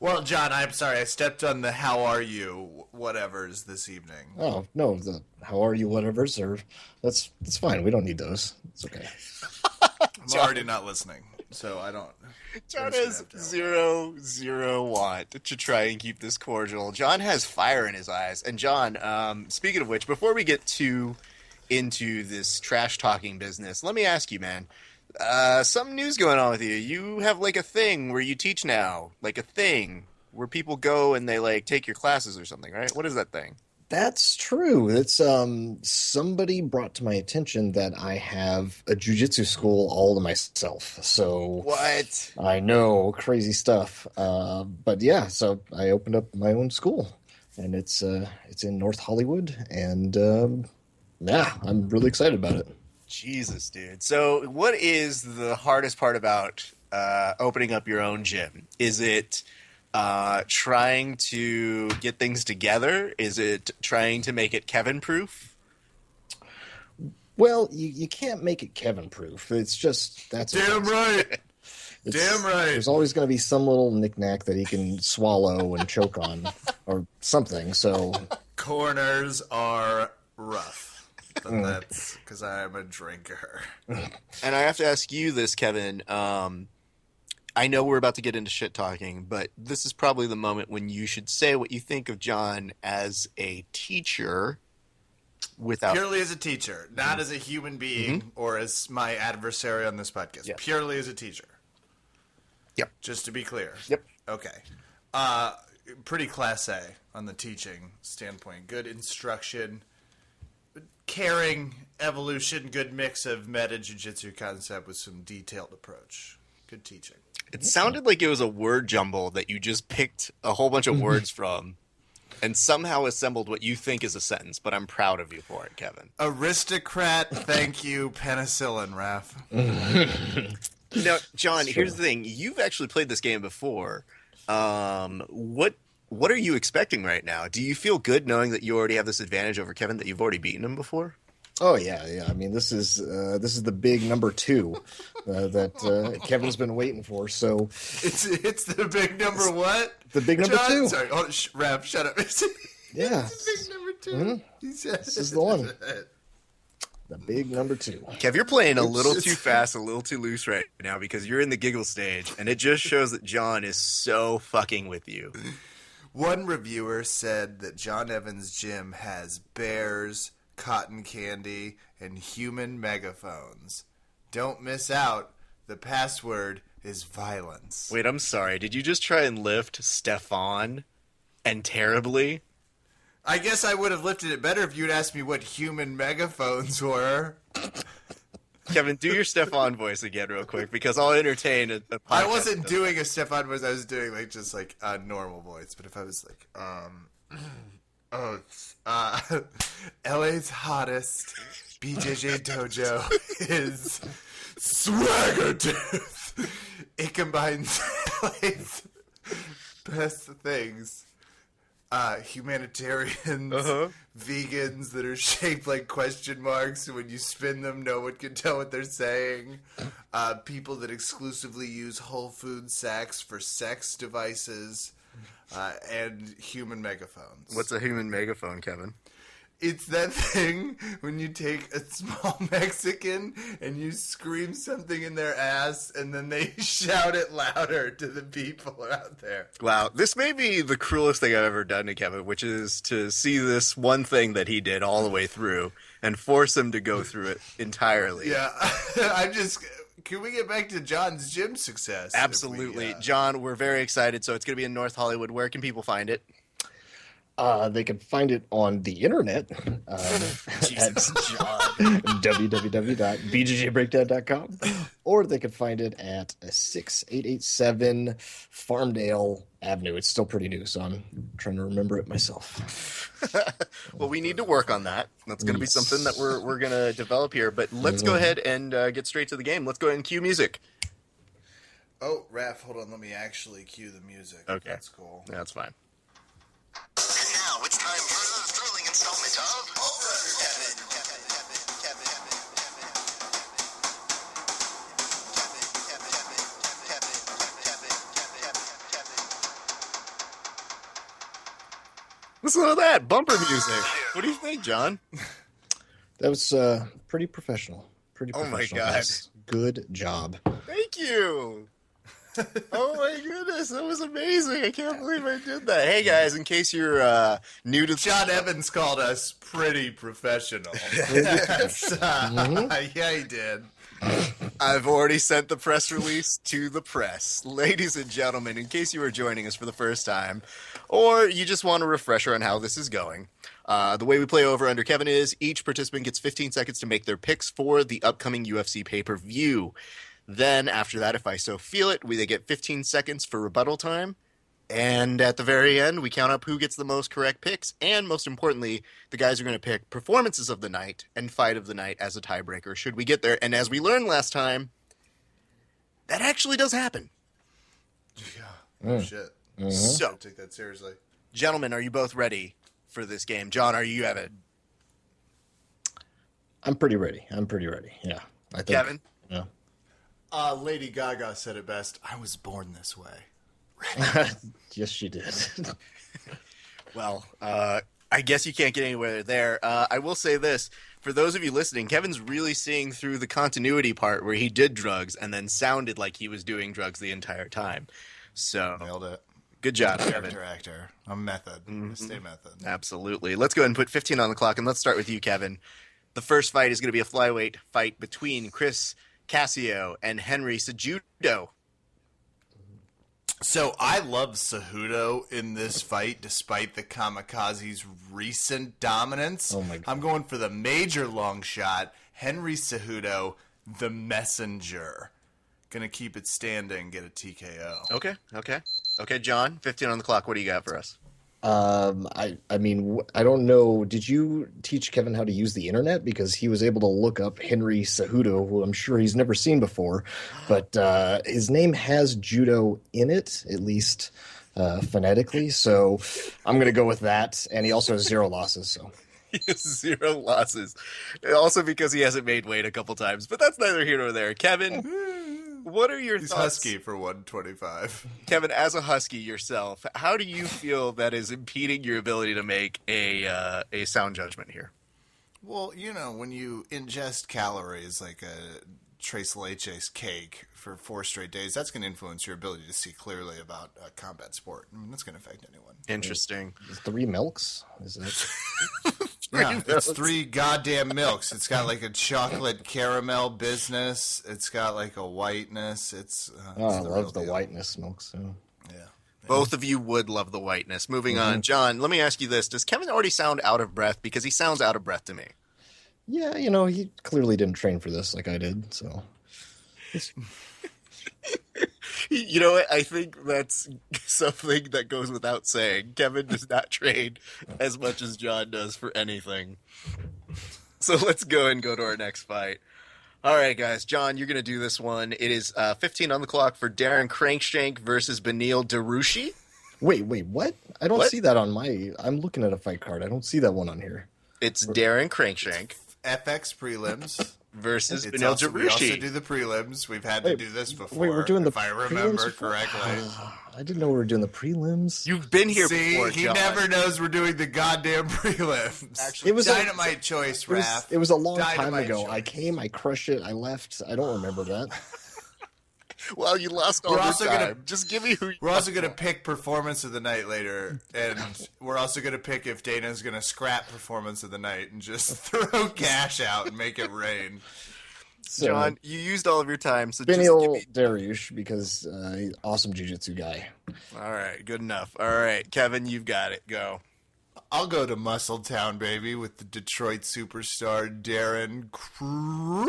Well, John, I'm sorry. I stepped on the how are you whatevers this evening. Oh, no, the how are you whatevers are that's fine. We don't need those. It's okay. I'm already not listening, so I don't. John has zero want to try and keep this cordial. John has fire in his eyes. And John, speaking of which, before we get into this trash talking business, let me ask you, man, some news going on with you. You have like a thing where you teach now, like a thing where people go and they like take your classes or something, right? What is that thing? That's true. It's somebody brought to my attention that I have a jiu-jitsu school all to myself. So what? I know, crazy stuff. But yeah, so I opened up my own school, and it's in North Hollywood, and yeah, I'm really excited about it. Jesus, dude. So what is the hardest part about opening up your own gym? Is it trying to get things together? Is it trying to make it Kevin-proof? Well, you can't make it Kevin-proof. It's just that's damn right. Damn right. There's always going to be some little knick-knack that he can swallow and choke on or something. So Corners are rough. But that's because I'm a drinker. And I have to ask you this, Kevin. I know we're about to get into shit talking, but this is probably the moment when you should say what you think of John as a teacher. Purely as a teacher, not as a human being or as my adversary on this podcast. Yep. Purely as a teacher. Yep. Just to be clear. Yep. Okay. Pretty class A on the teaching standpoint. Good instruction, caring evolution, good mix of meta jiu-jitsu concept with some detailed approach. Good teaching. It sounded like it was a word jumble that you just picked a whole bunch of words from and somehow assembled what you think is a sentence, but I'm proud of you for it, Kevin. Aristocrat, thank you, penicillin, Raph. Now, John, here's the thing. You've actually played this game before. What are you expecting right now? Do you feel good knowing that you already have this advantage over Kevin, that you've already beaten him before? Oh yeah. I mean, this is the big number 2 that Kevin's been waiting for. So it's the big number what? The big number John, 2. Sorry, Raph, shut up. Yeah, It's the big number 2. Mm-hmm. This is the one. The big number 2. Kev, you're playing a little too fast, a little too loose right now because you're in the giggle stage, and it just shows that John is so fucking with you. One reviewer said that John Evans' gym has bears, cotton candy, and human megaphones. Don't miss out. The password is violence. Wait, I'm sorry. Did you just try and lift Stefan and terribly? I guess I would have lifted it better if you'd asked me what human megaphones were. Kevin, do your Stefan voice again real quick because I'll entertain a podcast. I wasn't doing a Stefan voice. I was doing just a normal voice. But if I was like, LA's hottest BJJ dojo is Swagger Tooth. It combines LA's best things. Humanitarians, vegans that are shaped like question marks, so when you spin them, no one can tell what they're saying. People that exclusively use Whole Food sacks for sex devices. And human megaphones. What's a human megaphone, Kevin? It's that thing when you take a small Mexican and you scream something in their ass and then they shout it louder to the people out there. Wow, this may be the cruelest thing I've ever done to Kevin, which is to see this one thing that he did all the way through and force him to go through it entirely. Yeah, can we get back to John's gym success? Absolutely. John, we're very excited. So it's going to be in North Hollywood. Where can people find it? They can find it on the internet at www.bjjbreakdown.com, or they can find it at 6887 Farmdale Avenue. It's still pretty new, so I'm trying to remember it myself. Well, we need to work on that. That's going to be something that we're going to develop here. But let's go ahead and get straight to the game. Let's go ahead and cue music. Oh, Raph, hold on. Let me actually cue the music. Okay. That's cool. Yeah, that's fine. And now it's time for the thrilling installment of Kevin. Listen to that bumper music. What do you think, John? That was pretty professional. Pretty professional. Oh my God. Guys. Good job. Thank you. Oh my goodness, that was amazing. I can't believe I did that. Hey guys, in case you're new to John Evans called us pretty professional. Yeah, he did. I've already sent the press release to the press. Ladies and gentlemen, in case you are joining us for the first time, or you just want a refresher on how this is going, the way we play over under Kevin is each participant gets 15 seconds to make their picks for the upcoming UFC pay-per-view. Then, after that, if I so feel it, they get 15 seconds for rebuttal time. And at the very end, we count up who gets the most correct picks. And most importantly, the guys are going to pick performances of the night and fight of the night as a tiebreaker, should we get there. And as we learned last time, that actually does happen. Yeah. Oh, shit. Mm-hmm. So, I'll take that seriously. gentlemen, are you both ready for this game? John, are you Evan? I'm pretty ready. Yeah. I think, Kevin? Yeah. Lady Gaga said it best. I was born this way. Yes, she did. Well, I I guess you can't get anywhere there. I will say this. For those of you listening, Kevin's really seeing through the continuity part where he did drugs and then sounded like he was doing drugs the entire time. So Nailed it. Good job, Kevin. Character actor. I'm method. Stay method. Absolutely. Let's go ahead and put 15 on the clock, and let's start with you, Kevin. The first fight is going to be a flyweight fight between Chris Casio and Henry Cejudo. So I love Cejudo in this fight, despite the Kamikaze's recent dominance. Oh my God. I'm going for the major long shot. Henry Cejudo, the messenger. Gonna keep it standing, get a TKO. Okay, John, 15 on the clock. What do you got for us? I mean, I don't know. Did you teach Kevin how to use the internet? Because he was able to look up Henry Cejudo, who I'm sure he's never seen before, but his name has judo in it, at least phonetically. So I'm going to go with that. And he also has 0 losses. So He has 0 losses. Also because he hasn't made weight a couple times, but that's neither here nor there. Kevin, what are your He's thoughts? husky for 125. Kevin, as a husky yourself, how do you feel that is impeding your ability to make a sound judgment here? Well, when you ingest calories like a tres leches cake for 4 straight days, that's going to influence your ability to see clearly about a combat sport. I mean, that's going to affect anyone. Interesting. 3 milks? Is that? Yeah, it's 3 goddamn milks. It's got like a chocolate caramel business. It's got like a whiteness. It's I the real love the deal. whiteness milks. So. Yeah. Both of you would love the whiteness. Moving on. John, let me ask you this. Does Kevin already sound out of breath? Because he sounds out of breath to me. Yeah, he clearly didn't train for this like I did. So. You know what? I think that's something that goes without saying. Kevin does not train as much as John does for anything. So let's go and go to our next fight. All right, guys. John, you're going to do this one. It is 15 on the clock for Darren Crankshank versus Beneil Darushi. Wait, what? I don't What? see that on my... I'm looking at a fight card. I don't see that one on here. It's Darren Crankshank FX prelims. versus It's Beneil also, we also Darushi. do the prelims. We've had to do this before. Wait, we're doing the if I remember prelims? correctly. I didn't know we were doing the prelims. You've been here See, before, he John. never knows we're doing the goddamn prelims. Actually, It was Dynamite choice, It was, Raph. it was a long time Dynamite ago. choice. I came, I crushed it, I left. I don't remember that. Well, you lost all We're your also time. gonna- Just give me who you We're also going to pick performance of the night later, and we're also going to pick if Dana's going to scrap performance of the night and just throw cash out and make it rain. So, John, you used all of your time, so just give Beneil me... Dariush, because he's an awesome jiu-jitsu guy. All right, good enough. All right, Kevin, you've got it. Go. I'll go to Muscletown, baby, with the Detroit superstar Darren Cruikshank.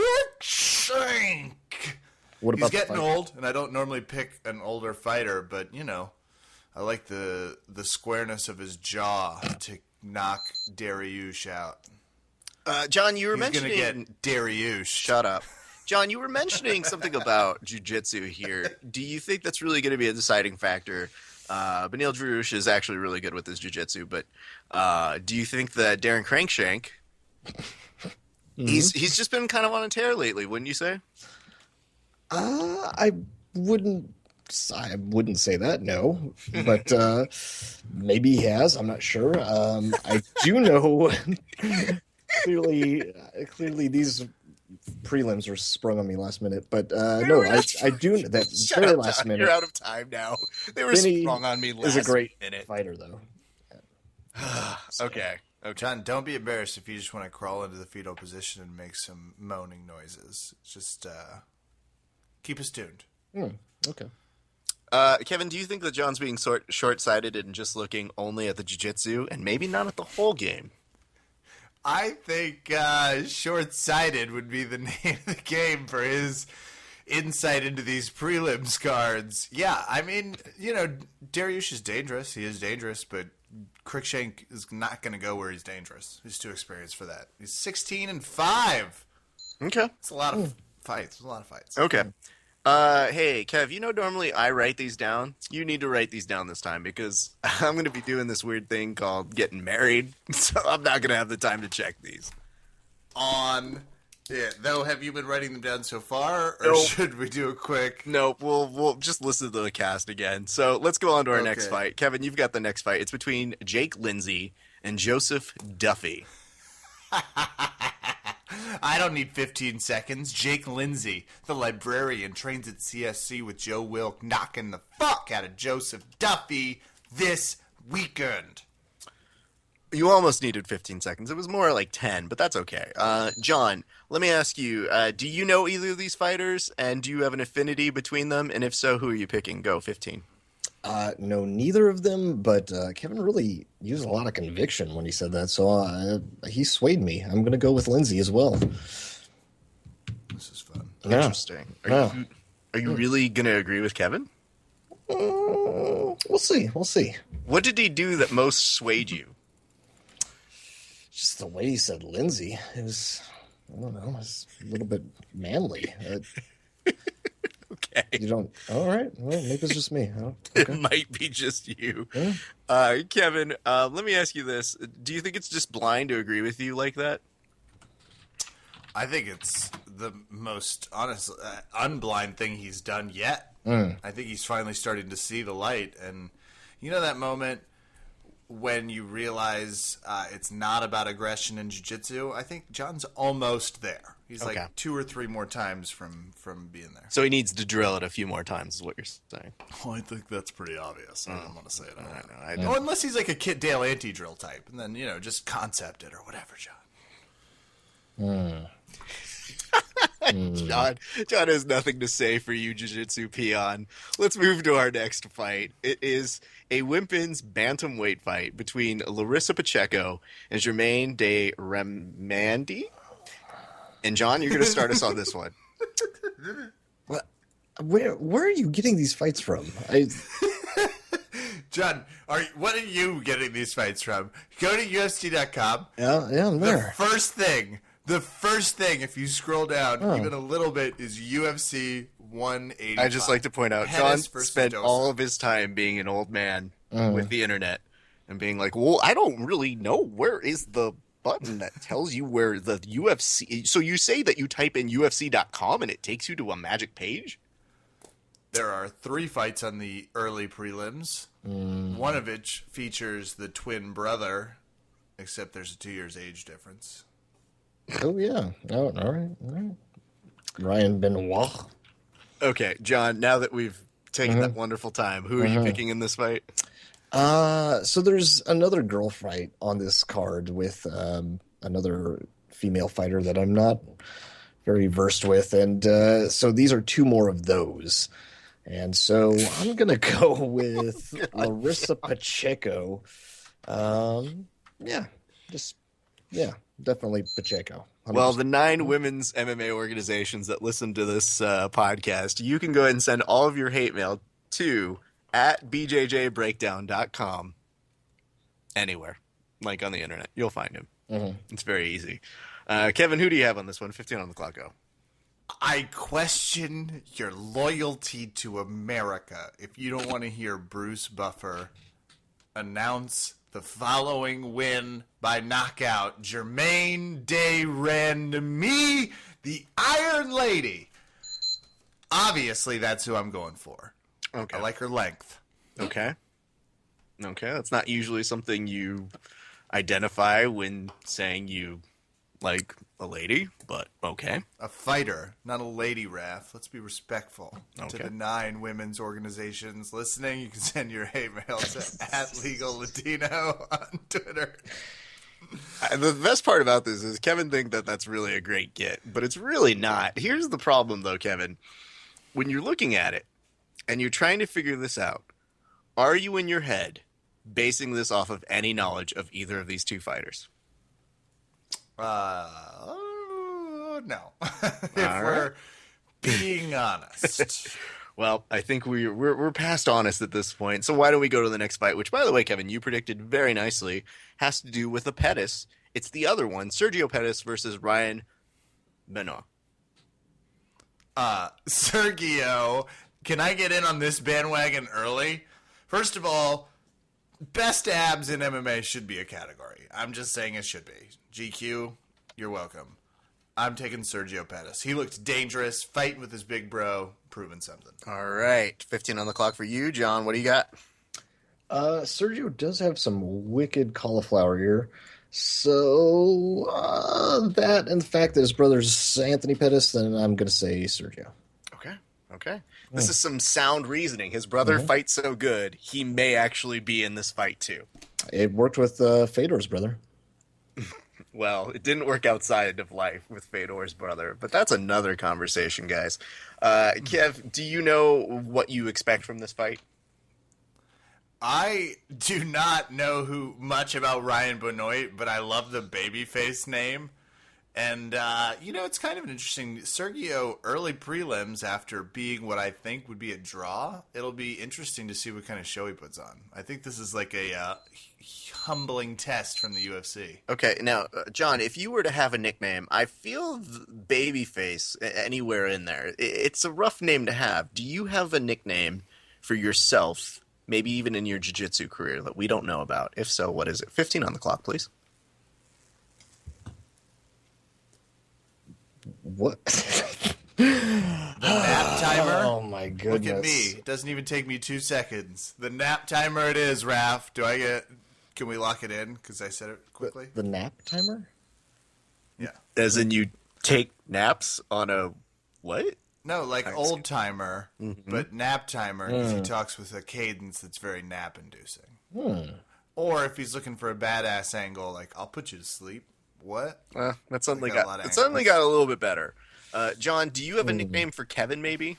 What He's about the getting fight? old, and I don't normally pick an older fighter, but, I like the squareness of his jaw to knock Dariush out. John, you were He's going to mentioning... get Dariush. Shut up. John, you were mentioning something about jiu-jitsu here. Do you think that's really going to be a deciding factor? Beneil Dariush is actually really good with his jiu-jitsu, but do you think that Darren Crankshank, he's just been kind of on a tear lately, wouldn't you say? I wouldn't say that, no. But maybe he has. I'm not sure. I do know clearly these prelims were sprung on me last minute. But no, I do that Shut very up, last John. minute. You're out of time now. They were Benny sprung on me last is a great minute. fighter, though. Okay. John, don't be embarrassed if you just want to crawl into the fetal position and make some moaning noises. Just keep us tuned. Okay. Kevin, do you think that John's being short-sighted and just looking only at the jiu-jitsu and maybe not at the whole game? I think short-sighted would be the name of the game for his insight into these prelims cards. Yeah, I mean, Dariush is dangerous. He is dangerous, but Cruikshank is not going to go where he's dangerous. He's too experienced for that. He's 16-5. Okay. It's a lot of fights. A lot of fights. Okay. Hey, Kev, normally I write these down. You need to write these down this time because I'm going to be doing this weird thing called getting married, so I'm not going to have the time to check these. Though, have you been writing them down so far, or Nope. should we do a quick? Nope, we'll just listen to the cast again. So let's go on to our next Okay. fight. Kevin, you've got the next fight. It's between Jake Lindsay and Joseph Duffy. I don't need 15 seconds. Jake Lindsay, the librarian, trains at CSC with Joe Wilk, knocking the fuck out of Joseph Duffy this weekend. You almost needed 15 seconds. It was more like 10, but that's okay. John, let me ask you, do you know either of these fighters, and do you have an affinity between them? And if so, who are you picking? Go, 15. No, neither of them, but Kevin really used a lot of conviction when he said that, so he swayed me. I'm going to go with Lindsay as well. This is fun. Yeah. Interesting. Are you really going to agree with Kevin? We'll see. We'll see. What did he do that most swayed you? Just the way he said Lindsay, it was, I don't know, it was a little bit manly. Okay. You don't, all right, well, maybe it's just me. Oh, okay. It might be just you. Yeah. Kevin, let me ask you this. Do you think it's just blind to agree with you like that? I think it's the most honest, unblind thing he's done yet. I think he's finally starting to see the light. And you know that moment when you realize it's not about aggression in jiu-jitsu? I think John's almost there. He's Okay. like 2 or 3 more times from being there. So he needs to drill it a few more times is what you're saying. Well, I think that's pretty obvious. I don't want to say it. I know. Oh, unless he's like a Kit Dale anti-drill type. And then, just concept it or whatever, John. John has nothing to say for you, Jiu-Jitsu peon. Let's move to our next fight. It is a women's bantamweight fight between Larissa Pacheco and Germaine de Remandi. And John, you're going to start us on this one. Where are you getting these fights from? John, what are you getting these fights from? Go to UFC.com. Yeah, I'm there. The first thing, if you scroll down even a little bit, is UFC 185. I'd just like to point out, John spent all of his time being an old man with the internet and being like, well, I don't really know. Where is the button that tells you where the UFC... So you say that you type in UFC.com and it takes you to a magic page? There are 3 fights on the early prelims, one of which features the twin brother, except there's a 2 years age difference. Oh, yeah. Oh, all right. Ryan Benoit. Okay, John, now that we've taken that wonderful time, who are you picking in this fight? So there's another girl fight on this card with another female fighter that I'm not very versed with. And so these are 2 more of those. And so I'm going to go with Larissa Pacheco. Definitely Pacheco. 100%. Well, the 9 women's MMA organizations that listen to this podcast, you can go ahead and send all of your hate mail to @bjjbreakdown.com. Anywhere. Like on the internet. You'll find him. It's very easy. Kevin, who do you have on this one? 15 on the clock, go. I question your loyalty to America if you don't want to hear Bruce Buffer announce the following win by knockout: Germaine de Randami, the Iron Lady. Obviously, that's who I'm going for. Okay. I like her length. Okay, that's not usually something you identify when saying you like a lady, but okay. A fighter, not a lady, Raph. Let's be respectful to Okay. the 9 women's organizations listening. You can send your hate mail to @LegalLatino on Twitter. The best part about this is Kevin thinks that that's really a great get, but it's really not. Here's the problem, though, Kevin. When you're looking at it and you're trying to figure this out, are you in your head basing this off of any knowledge of either of these 2 fighters? No. If we're being honest. Well, I think we're past honest at this point. So why don't we go to the next fight, which, by the way, Kevin, you predicted very nicely, has to do with a Pettis. It's the other one, Sergio Pettis versus Ryan Benoit. Sergio, can I get in on this bandwagon early? First of all, best abs in MMA should be a category. I'm just saying it should be. GQ, you're welcome. I'm taking Sergio Pettis. He looked dangerous, fighting with his big bro, proving something. All right, 15 on the clock for you. John, what do you got? Sergio does have some wicked cauliflower ear. So, that and the fact that his brother's Anthony Pettis, then I'm going to say Sergio. Okay. Okay. This is some sound reasoning. His brother fights so good, he may actually be in this fight too. It worked with Fedor's brother. Well, it didn't work outside of life with Fedor's brother, but that's another conversation, guys. Kev, do you know what you expect from this fight? I do not know much about Ryan Benoit, but I love the babyface name. And, it's kind of an interesting. Sergio, early prelims after being what I think would be a draw, it'll be interesting to see what kind of show he puts on. I think this is like a humbling test from the UFC. Okay, now, John, if you were to have a nickname, I feel babyface anywhere in there. It's a rough name to have. Do you have a nickname for yourself, maybe even in your jiu-jitsu career, that we don't know about? If so, what is it? 15 on the clock, please. What? The nap timer. Oh my goodness! Look at me. It doesn't even take me 2 seconds. The nap timer it is, Raph. Can we lock it in? Because I said it quickly. The nap timer? Yeah. As in you take naps on a what? No, like old timer, but nap timer because he talks with a cadence that's very nap inducing. Or if he's looking for a badass angle, like I'll put you to sleep. What? That suddenly got a little bit better. John, do you have a nickname for Kevin? Maybe.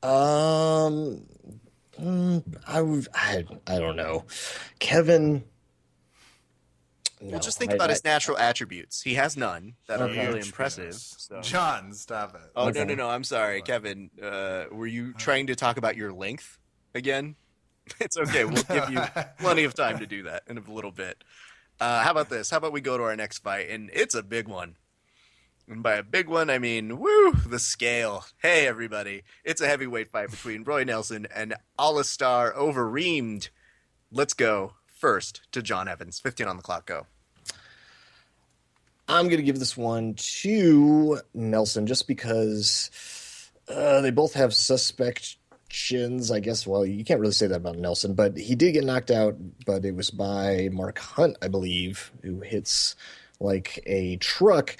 I don't know, Kevin. Well, just think about his natural attributes. He has none that are really impressive. So. John, stop it. Oh, no. I'm sorry. Kevin, were you trying to talk about your length again? It's okay. We'll give you plenty of time to do that in a little bit. How about this? How about we go to our next fight? And it's a big one. And by a big one, I mean, the scale. Hey, everybody. It's a heavyweight fight between Roy Nelson and Alistair Overeem. Let's go first to John Evans. 15 on the clock, go. I'm going to give this one to Nelson just because they both have suspect chins, I guess. Well, you can't really say that about Nelson, but he did get knocked out, but it was by Mark Hunt, I believe, who hits like a truck.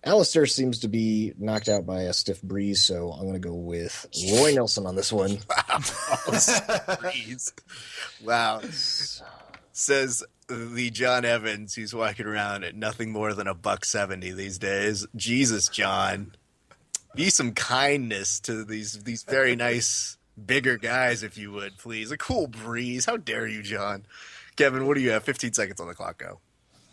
Alistair seems to be knocked out by a stiff breeze, so I'm going to go with Roy Nelson on this one. Breeze. Wow. Says the John Evans, who's walking around at nothing more than $170 these days. Jesus, John. Be some kindness to these very nice bigger guys, if you would, please. A cool breeze. How dare you, John? Kevin, what do you have? 15 seconds on the clock, go.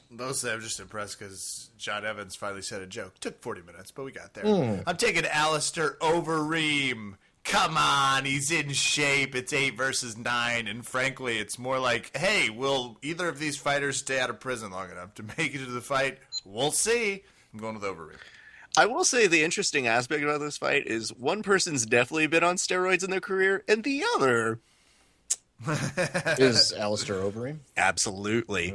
Mostly I'm just impressed because John Evans finally said a joke. Took 40 minutes, but we got there. I'm taking Alistair Overeem. Come on, he's in shape. It's 8 versus 9, and frankly, it's more like, hey, will either of these fighters stay out of prison long enough to make it to the fight? We'll see. I'm going with Overeem. I will say the interesting aspect about this fight is one person's definitely been on steroids in their career, and the other is Alistair Overeem. Absolutely.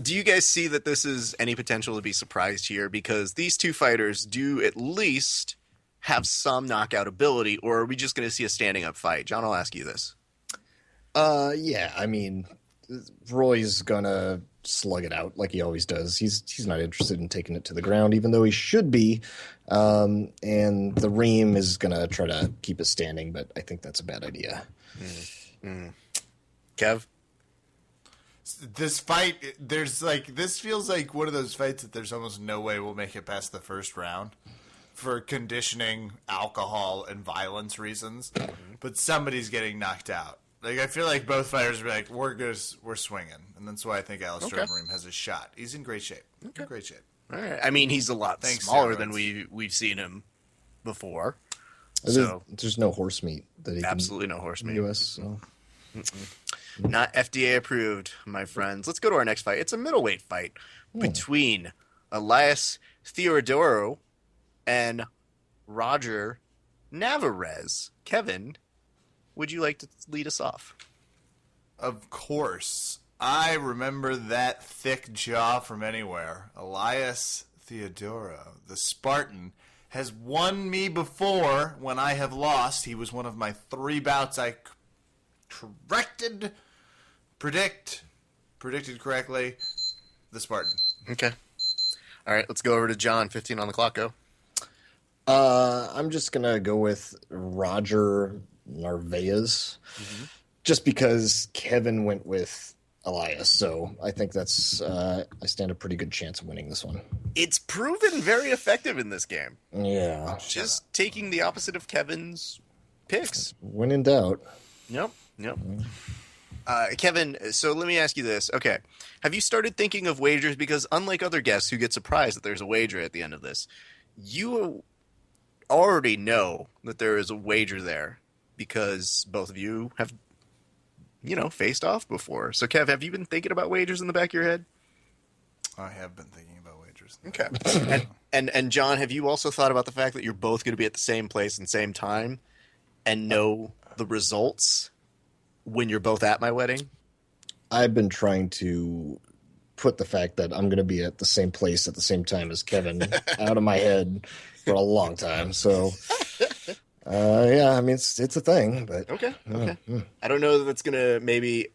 Do you guys see that this is any potential to be surprised here? Because these two fighters do at least have some knockout ability, or are we just going to see a standing up fight? John, I'll ask you this. Yeah, I mean, Roy's gonna slug it out like he always does. He's not interested in taking it to the ground, even though he should be. And the Reem is gonna try to keep it standing, but I think that's a bad idea. Kev? This fight, this feels like one of those fights that there's almost no way we'll make it past the first round for conditioning, alcohol, and violence reasons. But somebody's getting knocked out. Like, I feel like both fighters are like, we're swinging. And that's why I think Alistair Overeem has a shot. He's in great shape. In great shape. All right. I mean, he's a lot smaller than we've seen him before. So there's no horse meat that he absolutely no horse meat. US, so. Not FDA approved, my friends. Let's go to our next fight. It's a middleweight fight between Elias Theodorou and Roger Navarez. Kevin, would you like to lead us off? Of course. I remember that thick jaw from anywhere. Elias Theodorou, the Spartan, has won me before when I have lost. He was one of my 3 bouts I predicted correctly, the Spartan. Okay. All right, let's go over to John. 15 on the clock. Go. I'm just gonna go with Roger Narvaez, just because Kevin went with Elias, so I think that's I stand a pretty good chance of winning this one. It's proven very effective in this game. Yeah, Just taking the opposite of Kevin's picks. when in doubt. Yep. Kevin, so let me ask you this. Okay, have you started thinking of wagers? Because unlike other guests who get surprised that there's a wager at the end of this, you already know that there is a wager there because both of you have, faced off before. So, Kev, have you been thinking about wagers in the back of your head? I have been thinking about wagers. Okay. and John, have you also thought about the fact that you're both going to be at the same place and same time and know the results when you're both at my wedding? I've been trying to put the fact that I'm going to be at the same place at the same time as Kevin out of my head for a long time. So, yeah, I mean, it's a thing, but Okay. I don't know that that's going to maybe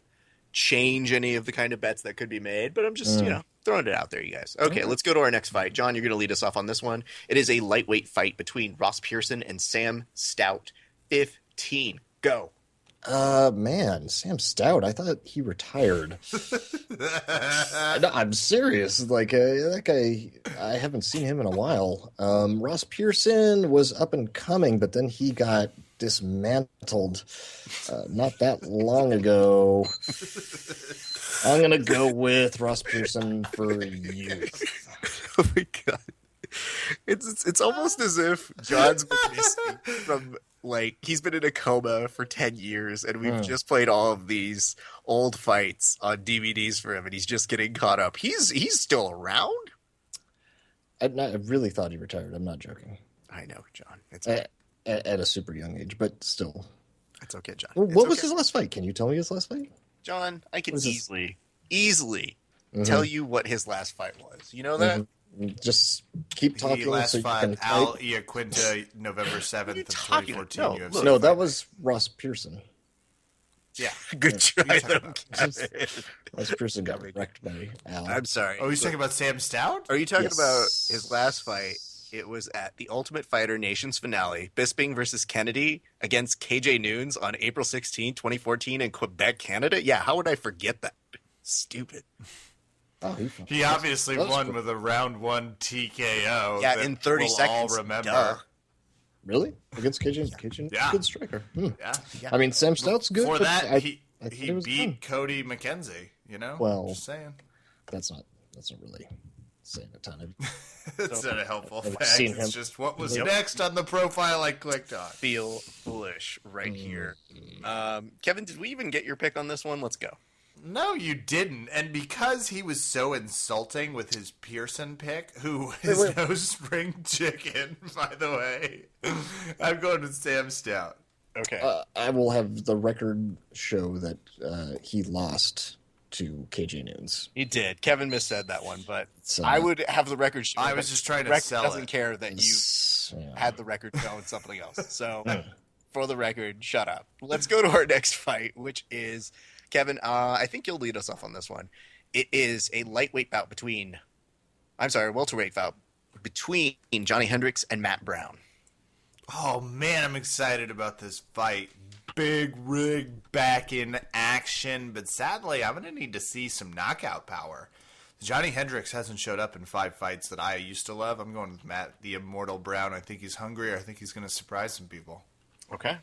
change any of the kind of bets that could be made, but I'm just, throwing it out there, you guys. Okay, let's go to our next fight. John, you're going to lead us off on this one. It is a lightweight fight between Ross Pearson and Sam Stout. 15. Go. Man, Sam Stout, I thought he retired. No, I'm serious. Like, that guy, I haven't seen him in a while. Ross Pearson was up and coming, but then he got dismantled not that long ago. I'm going to go with Ross Pearson for youth. Oh my God. It's almost as if John's been missing from, like, he's been in a coma for 10 years, and we've just played all of these old fights on DVDs for him, and he's just getting caught up. He's still around? I really thought he retired. I'm not joking. I know, John. It's At a super young age, but still. It's okay, John. What was his last fight? Can you tell me his last fight? John, I can easily tell you what his last fight was. You know that? Just keep talking. He last so you fought can Al type. Iaquinta November 7th of talking? 2014 No, UFC. look. No, that was Ross Pearson. Yeah. Good try, though. Ross Pearson got wrecked by Al. I'm sorry. Oh, he's talking about Sam Stout? Are you talking Yes. about his last fight? It was at the Ultimate Fighter Nations finale, Bisping versus Kennedy against KJ Noons on April 16, 2014 in Quebec, Canada. Yeah, how would I forget that? Stupid. Oh, He obviously that was won cool. with a round one TKO. Yeah, that in 30 we'll seconds. all remember. Duh. Really? Against KJ? Yeah. Good striker. Yeah. I mean, Sam Stout's good. For but that, I he thought it was beat fun. Cody McKenzie, Well, Just saying. That's not really saying a ton of. It's not a helpful I've fact. seen It's him. just what was next on the profile I clicked on. Feel foolish right here. Kevin, did we even get your pick on this one? Let's go. No, you didn't. And because he was so insulting with his Pearson pick, who is no spring chicken, by the way, I'm going with Sam Stout. Okay. I will have the record show that he lost to KJ Noons. He did. Kevin missaid that one, but So- I would have the record show. I was that just trying to Rex sell doesn't it. care that you Yeah. had the record showing something else. So, for the record, shut up. Let's go to our next fight, which is, Kevin, I think you'll lead us off on this one. It is a welterweight bout between Johnny Hendricks and Matt Brown. Oh, man, I'm excited about this fight. Big rig back in action, but sadly, I'm going to need to see some knockout power. Johnny Hendricks hasn't showed up in 5 fights that I used to love. I'm going with Matt, the Immortal Brown. I think he's hungry. I think he's going to surprise some people. Okay.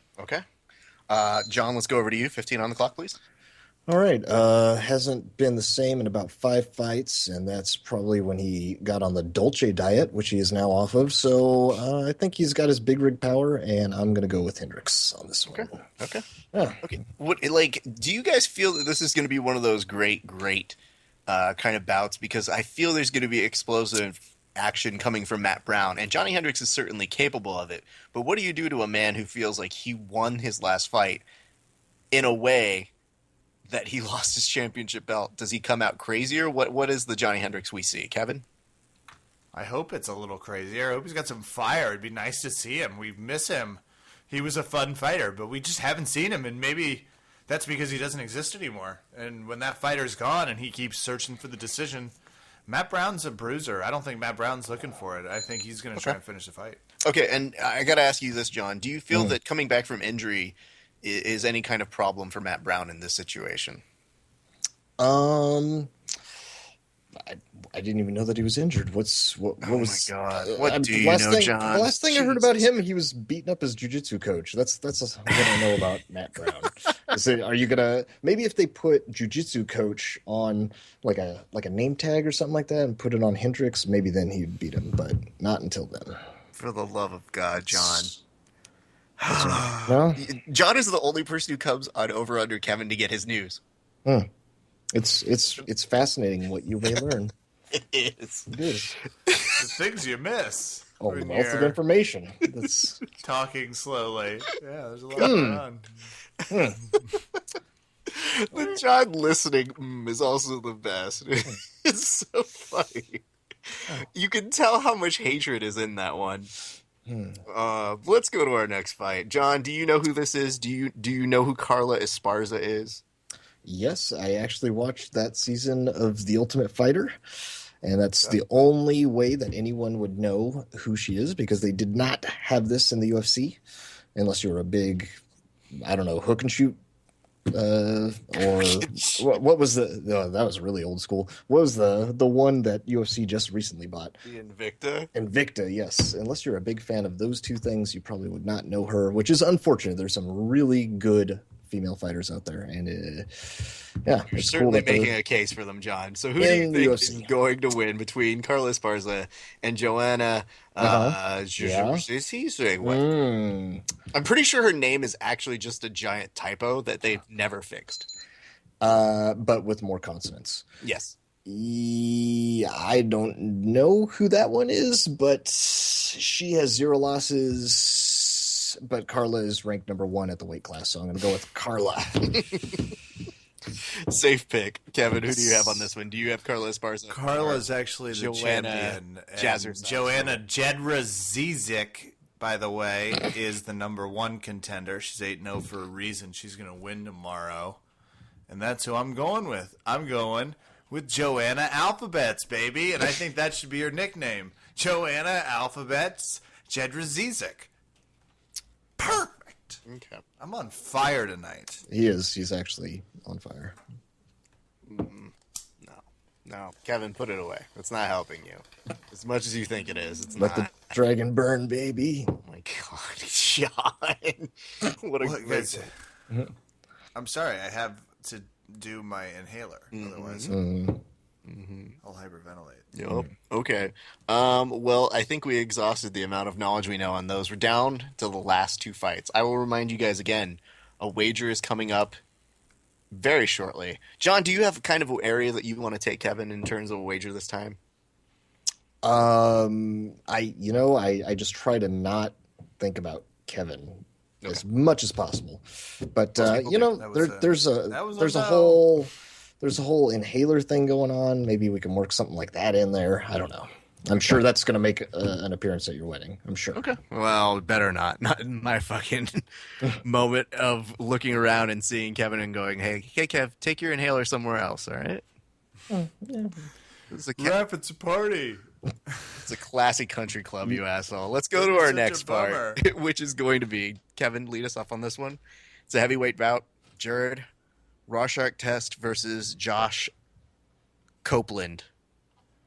John, let's go over to you. 15 on the clock, please. All right. Hasn't been the same in about 5 fights, and that's probably when he got on the Dolce diet, which he is now off of. So I think he's got his big rig power, and I'm going to go with Hendricks on this one. Okay. Yeah. Okay. Do you guys feel that this is going to be one of those great kind of bouts? Because I feel there's going to be explosive action coming from Matt Brown, and Johnny Hendricks is certainly capable of it. But what do you do to a man who feels like he won his last fight in a way that he lost his championship belt? Does he come out crazier? What is the Johnny Hendricks we see, Kevin? I hope it's a little crazier. I hope he's got some fire. It'd be nice to see him. We miss him. He was a fun fighter, but we just haven't seen him in maybe That's because he doesn't exist anymore. And when that fighter's gone and he keeps searching for the decision, Matt Brown's a bruiser. I don't think Matt Brown's looking for it. I think he's going to try and finish the fight. Okay, and I got to ask you this, John. Do you feel that coming back from injury is any kind of problem for Matt Brown in this situation? I didn't even know that he was injured. What was? Oh my God! What do you know, John? The last thing I heard about him, he was beating up his jiu-jitsu coach. That's what I know about Matt Brown. Are you gonna maybe if they put jiu-jitsu coach on like a name tag or something like that and put it on Hendricks, maybe then he'd beat him, but not until then. For the love of God, John. No? John is the only person who comes on Over Under Kevin to get his news. It's fascinating what you may learn. It is. It is. The things you miss. A wealth of information. That's talking slowly. Yeah, there's a lot going on. The John listening is also the best. It's so funny. You can tell how much hatred is in that one. Let's go to our next fight. John, do you know who this is? Do you know who Carla Esparza is? Yes, I actually watched that season of The Ultimate Fighter, and that's the only way that anyone would know who she is, because they did not have this in the UFC, unless you were a big, I don't know, hook and shoot, or what was that was really old school. What was the one that UFC just recently bought? The Invicta? Invicta, yes. Unless you're a big fan of those two things, you probably would not know her, which is unfortunate. There's some really good female fighters out there, and you're certainly making a case for them, John. So who do you think is going to win between Carla Esparza and Joanna? Is he saying what? I'm pretty sure her name is actually just a giant typo that they've never fixed. But with more consonants. Yes. I don't know who that one is, but she has 0 losses. But Carla is ranked number 1 at the weight class, so I'm going to go with Carla. Safe pick. Kevin, who do you have on this one? Do you have Carla Esparza? Carla's actually the champion. Joanna Jedrzejczyk, by the way, is the number 1 contender. She's 8-0 for a reason. She's going to win tomorrow. And that's who I'm going with. I'm going with Joanna Alphabets, baby. And I think that should be her nickname. Joanna Alphabets Jedrzejczyk. Perfect. Okay. I'm on fire tonight. He is. He's actually on fire. No. Kevin, put it away. It's not helping you. As much as you think it is, it's not. Let the dragon burn, baby. Oh my God, Sean. What a great I'm sorry. I have to do my inhaler. Otherwise, I'll hyperventilate. Yep. Okay. Well, I think we exhausted the amount of knowledge we know on those. We're down to the last 2 fights. I will remind you guys again, a wager is coming up very shortly. John, do you have kind of an area that you want to take Kevin in terms of a wager this time? I just try to not think about Kevin as much as possible. But there's a whole inhaler thing going on. Maybe we can work something like that in there. I don't know. I'm sure that's going to make an appearance at your wedding. I'm sure. Okay. Well, better not. Not in my fucking moment of looking around and seeing Kevin and going, hey, Kev, take your inhaler somewhere else, all right? Yeah. It's a party. It's a classy country club, you asshole. Let's go to our next part, which is going to be, Kevin, lead us off on this one. It's a heavyweight bout. Jared Rorschach Test versus Josh Copeland.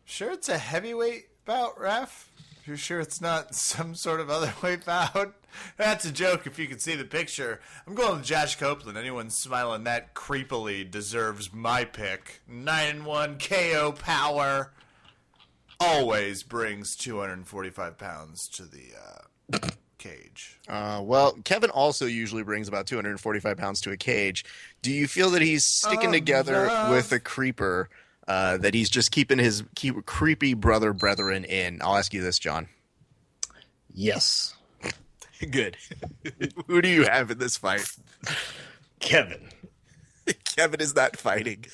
Sure it's a heavyweight bout, ref? You're sure it's not some sort of other weight bout? That's a joke if you can see the picture. I'm going with Josh Copeland. Anyone smiling that creepily deserves my pick. 9-1 KO power. Always brings 245 pounds to the cage. Well, Kevin also usually brings about 245 pounds to a cage. Do you feel that he's sticking together with a creeper, that he's just keeping his creepy brethren in? I'll ask you this, John. Yes. Good. Who do you have in this fight? Kevin. Kevin is not fighting.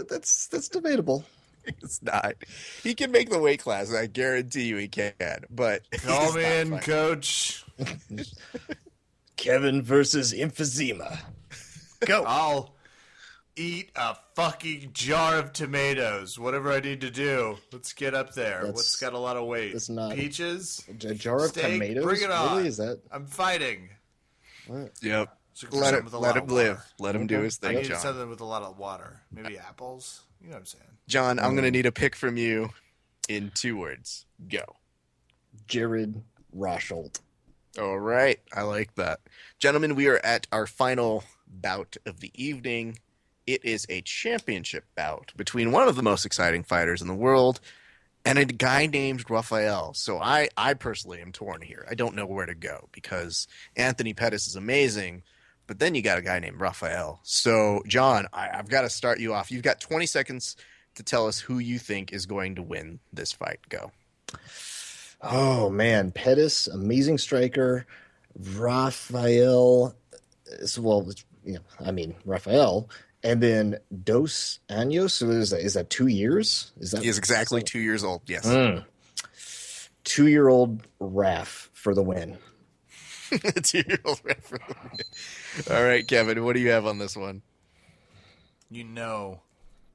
That's debatable. It's not. He can make the weight class. I guarantee you he can. But call me in, coach. Kevin versus emphysema. Go. I'll eat a fucking jar of tomatoes. Whatever I need to do. Let's get up there. What's got a lot of weight? That's not Peaches? a jar of Steak? tomatoes. Bring it on. Really? Is that? I'm fighting. What? Yep. Let Let him live. Let him do his I thing, need John. something with a lot of water. Maybe apples. You know what I'm saying? John, I'm going to need a pick from you in 2 words. Go. Jared Rosholt. All right. I like that. Gentlemen, we are at our final bout of the evening. It is a championship bout between one of the most exciting fighters in the world and a guy named Rafael. So I personally am torn here. I don't know where to go because Anthony Pettis is amazing, but then you got a guy named Rafael. So, John, I've got to start you off. You've got 20 seconds to tell us who you think is going to win this fight. Go. Oh man, Pettis, amazing striker. Rafael, Rafael, and then Dos Anjos. So is that 2 years? He is exactly 2 years old. Yes. 2-year-old Raf for the win. 2-year-old Raf for the win. All right, Kevin, what do you have on this one? You know,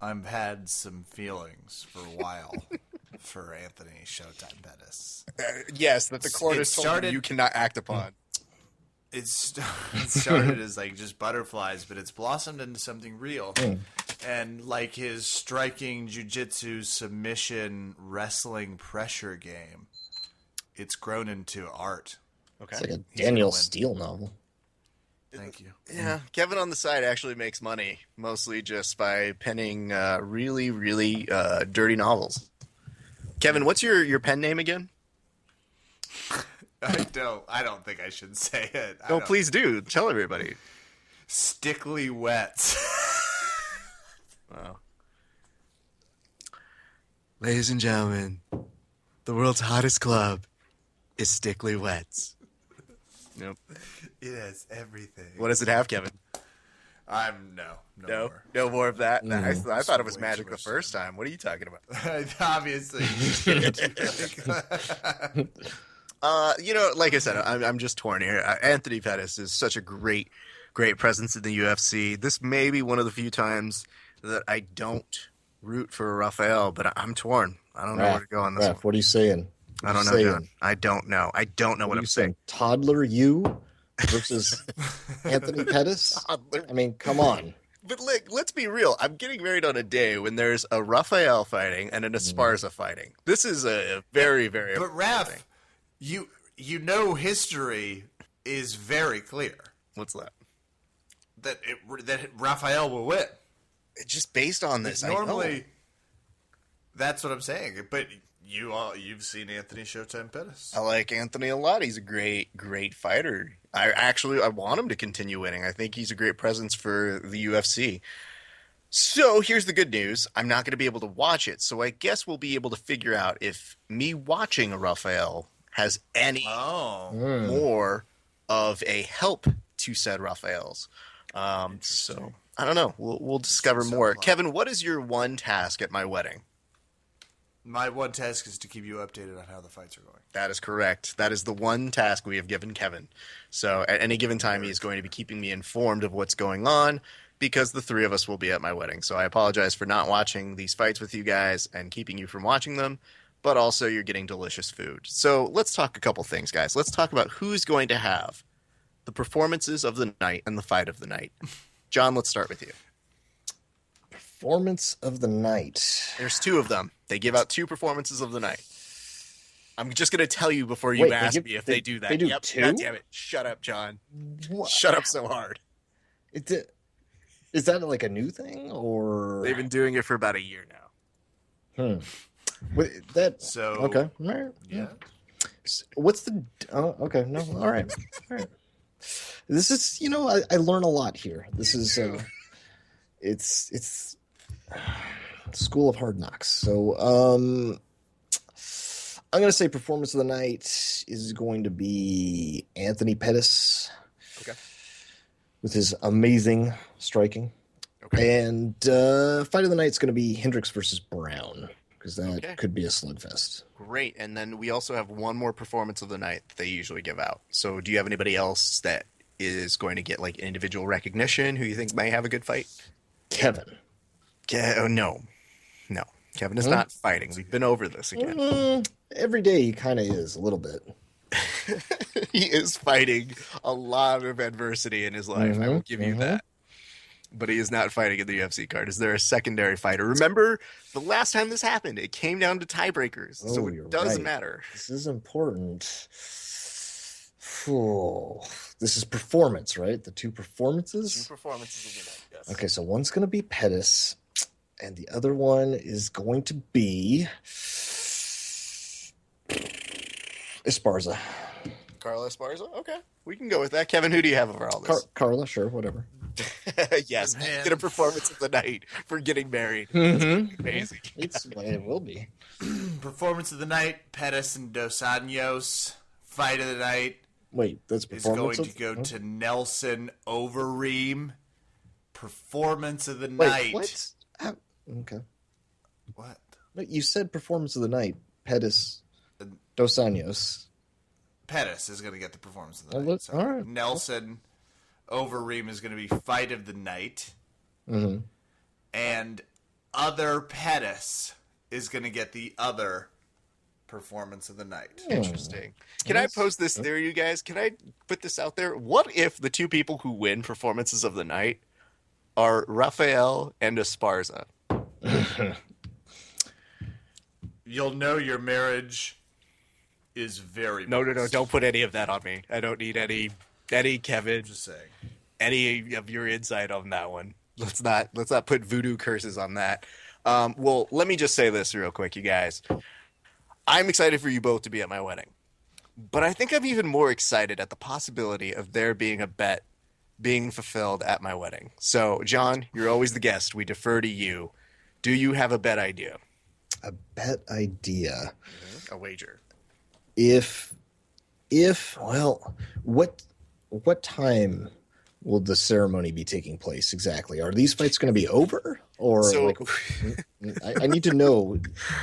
I've had some feelings for a while for Anthony Showtime Pettis. Yes, that the court has told you cannot act upon. It started as like just butterflies, but it's blossomed into something real. And like his striking, jiu-jitsu, submission, wrestling pressure game, it's grown into art. Okay. It's like a Daniel Steele novel. Thank you. Yeah, Kevin on the side actually makes money, mostly just by penning really, really dirty novels. Kevin, what's your pen name again? I don't think I should say it. No, please do. Tell everybody. Stickly Wets. Wow. Ladies and gentlemen, the world's hottest club is Stickly Wets. Nope. It has everything. What does it have, Kevin? No more. No more of that. I thought it was Way magic too the much first time. What are you talking about? Obviously. Like I said, I'm just torn here. Anthony Pettis is such a great presence in the UFC. This may be one of the few times that I don't root for Rafael, but I'm torn. I don't know where to go on this one. What are you saying? I don't know, John. I don't know. I don't know what I'm saying. Toddler you versus Anthony Pettis? Toddler. I mean, come on. But let's be real. I'm getting married on a day when there's a Rafael fighting and an Esparza fighting. This is a very, very But Raph, you know history is very clear. What's that? That Rafael will win. Just based on this, Normally, that's what I'm saying. But you've seen Anthony Showtime Pettis. I like Anthony a lot. He's a great fighter. I want him to continue winning. I think he's a great presence for the UFC. So here's the good news. I'm not going to be able to watch it. So I guess we'll be able to figure out if me watching a Rafael has any more of a help to said Rafaels. So I don't know. We'll discover more. Kevin, what is your one task at my wedding? My one task is to keep you updated on how the fights are going. That is correct. That is the one task we have given Kevin. So at any given time, he is going to be keeping me informed of what's going on because the three of us will be at my wedding. So I apologize for not watching these fights with you guys and keeping you from watching them, but also you're getting delicious food. So let's talk a couple things, guys. Let's talk about who's going to have the performances of the night and the fight of the night. John, let's start with you. Performance of the night. There's 2 of them. They give out 2 performances of the night. I'm just going to tell you before you ask me if they do that. They do 2? God damn it. Shut up, John. What? Shut up so hard. Is that like a new thing, or They've been doing it for about a year now. Okay. All right. Yeah. What's the? Oh, okay. No. All right. All right. This is, I learn a lot here. This is, it's School of Hard Knocks. So, I'm going to say performance of the night is going to be Anthony Pettis. Okay. With his amazing striking. Okay. And fight of the night is going to be Hendricks versus Brown, because that could be a slugfest. Great. And then we also have one more performance of the night that they usually give out. So do you have anybody else that is going to get like individual recognition? Who you think may have a good fight? Kevin. No. Kevin is not fighting. We've been over this again. Every day he kind of is a little bit. He is fighting a lot of adversity in his life. I will give you that. But he is not fighting in the UFC card. Is there a secondary fighter? Remember, the last time this happened, it came down to tiebreakers, so it does matter. This is important. Oh, this is performance, right? The two performances? 2 performances of the night, yes. Okay, so one's going to be Pettis, and the other one is going to be Esparza. Carla Esparza? Okay, we can go with that. Kevin, who do you have over all this? Carla, sure, whatever. Yes, get a performance of the night for getting married. Amazing. It will be. Performance of the night, Pettis and Dos Anjos. Fight of the night. Wait, that's is performance going to go to Nelson Overeem. Performance of the Wait, night. what? Okay. What? Wait, you said performance of the night. Pettis, Dos Anjos. Pettis is going to get the performance of the Oh, night. So all right. Nelson Overeem is going to be fight of the night. Mm-hmm. And other Pettis is going to get the other performance of the night. Interesting. Can I pose this theory, you guys? Can I put this out there? What if the 2 people who win performances of the night are Rafael and Esparza? You'll know your marriage is very No, blessed. don't put any of that on me. I don't need any Kevin, Just saying. any of your insight on that one. Let's not put voodoo curses on that. Well, let me just say this real quick, you guys. I'm excited for you both to be at my wedding. But I think I'm even more excited at the possibility of there being a bet being fulfilled at my wedding. So, John, you're always the guest. We defer to you. Do you have a bet idea? A bet idea. A wager. If well, what time will the ceremony be taking place exactly? Are these fights going to be over, or So- I need to know?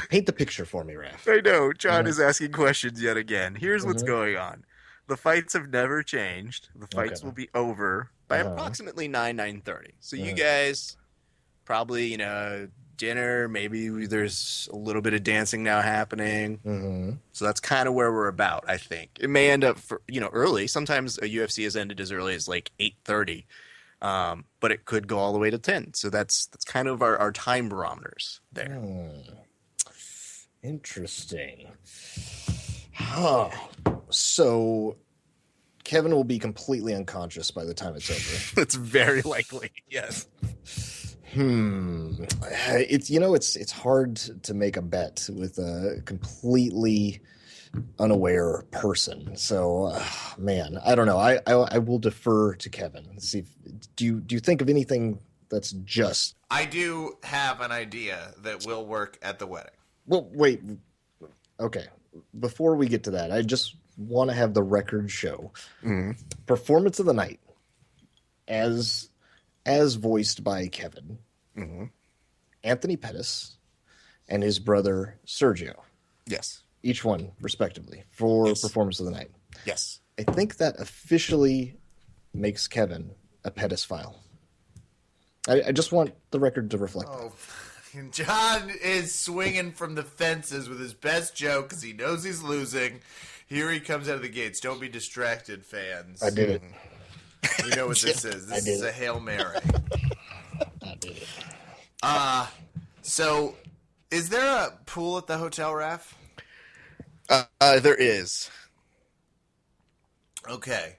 Paint the picture for me, Raph. I know. John is asking questions yet again. Here's what's going on. The fights have never changed. The fights will be over by approximately 9:30. So you guys probably, dinner, maybe there's a little bit of dancing now happening. Mm-hmm. So that's kind of where we're about, I think. It may end up early. Sometimes a UFC has ended as early as like 8:30. But it could go all the way to 10. So that's kind of our time barometers there. Interesting. Huh. So Kevin will be completely unconscious by the time it's over. That's very likely. Yes. It's hard to make a bet with a completely unaware person. So, man, I don't know. I will defer to Kevin. See, do you think of anything that's just? I do have an idea that will work at the wedding. Well, wait. Okay, before we get to that, I just want to have the record show performance of the night as voiced by Kevin, Anthony Pettis, and his brother Sergio. Yes. Each one, respectively, for performance of the night. Yes. I think that officially makes Kevin a Pettis file. I just want the record to reflect that. John is swinging from the fences with his best joke because he knows he's losing. Here he comes out of the gates. Don't be distracted, fans. I did it. We know what this is. This is a Hail Mary. I did it. So, is there a pool at the hotel, Raph? There is. Okay.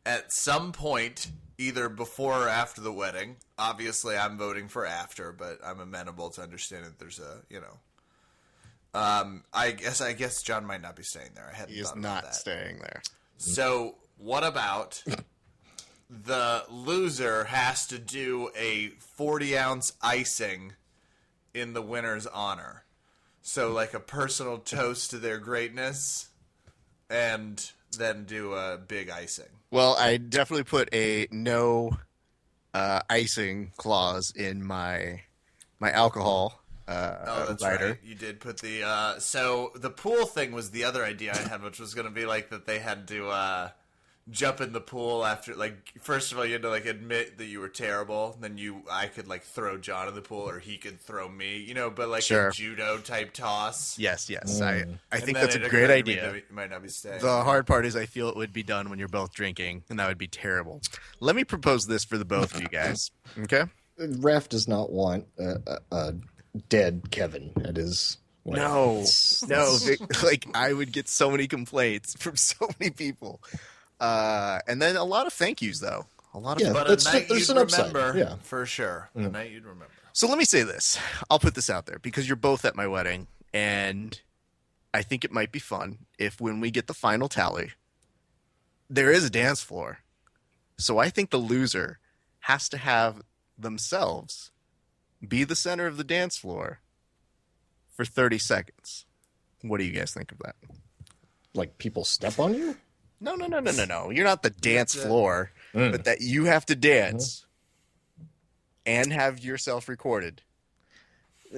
At some point, either before or after the wedding, obviously I'm voting for after, but I'm amenable to understanding that there's I guess John might not be staying there. I hadn't He is thought about not that. staying there. So, what about the loser has to do a 40-ounce icing in the winner's honor? So, like a personal toast to their greatness, and then do a big icing. Well, I definitely put a no icing clause in my alcohol That's rider. right. You did put the so the pool thing was the other idea I had, which was going to be like that they had to jump in the pool after, like, first of all, you had to, like, admit that you were terrible. Then I could, like, throw John in the pool, or he could throw me, you know, but, like, Sure. a judo-type toss. Yes. I think And that's then a it great occurred to me idea. that you might not be staying. The hard part is I feel it would be done when you're both drinking, and that would be terrible. Let me propose this for the both of you guys. Okay? Raph does not want a dead Kevin at his wedding. No. Like, I would get so many complaints from so many people. And then a lot of thank yous, though. A lot of Yeah, But that's a night there's you'd an upside. remember, Yeah. for sure. A night you'd remember. So let me say this. I'll put this out there because you're both at my wedding, and I think it might be fun if when we get the final tally, there is a dance floor. So I think the loser has to have themselves be the center of the dance floor for 30 seconds. What do you guys think of that? Like people step on you? No. You're not the dance floor, but that you have to dance and have yourself recorded.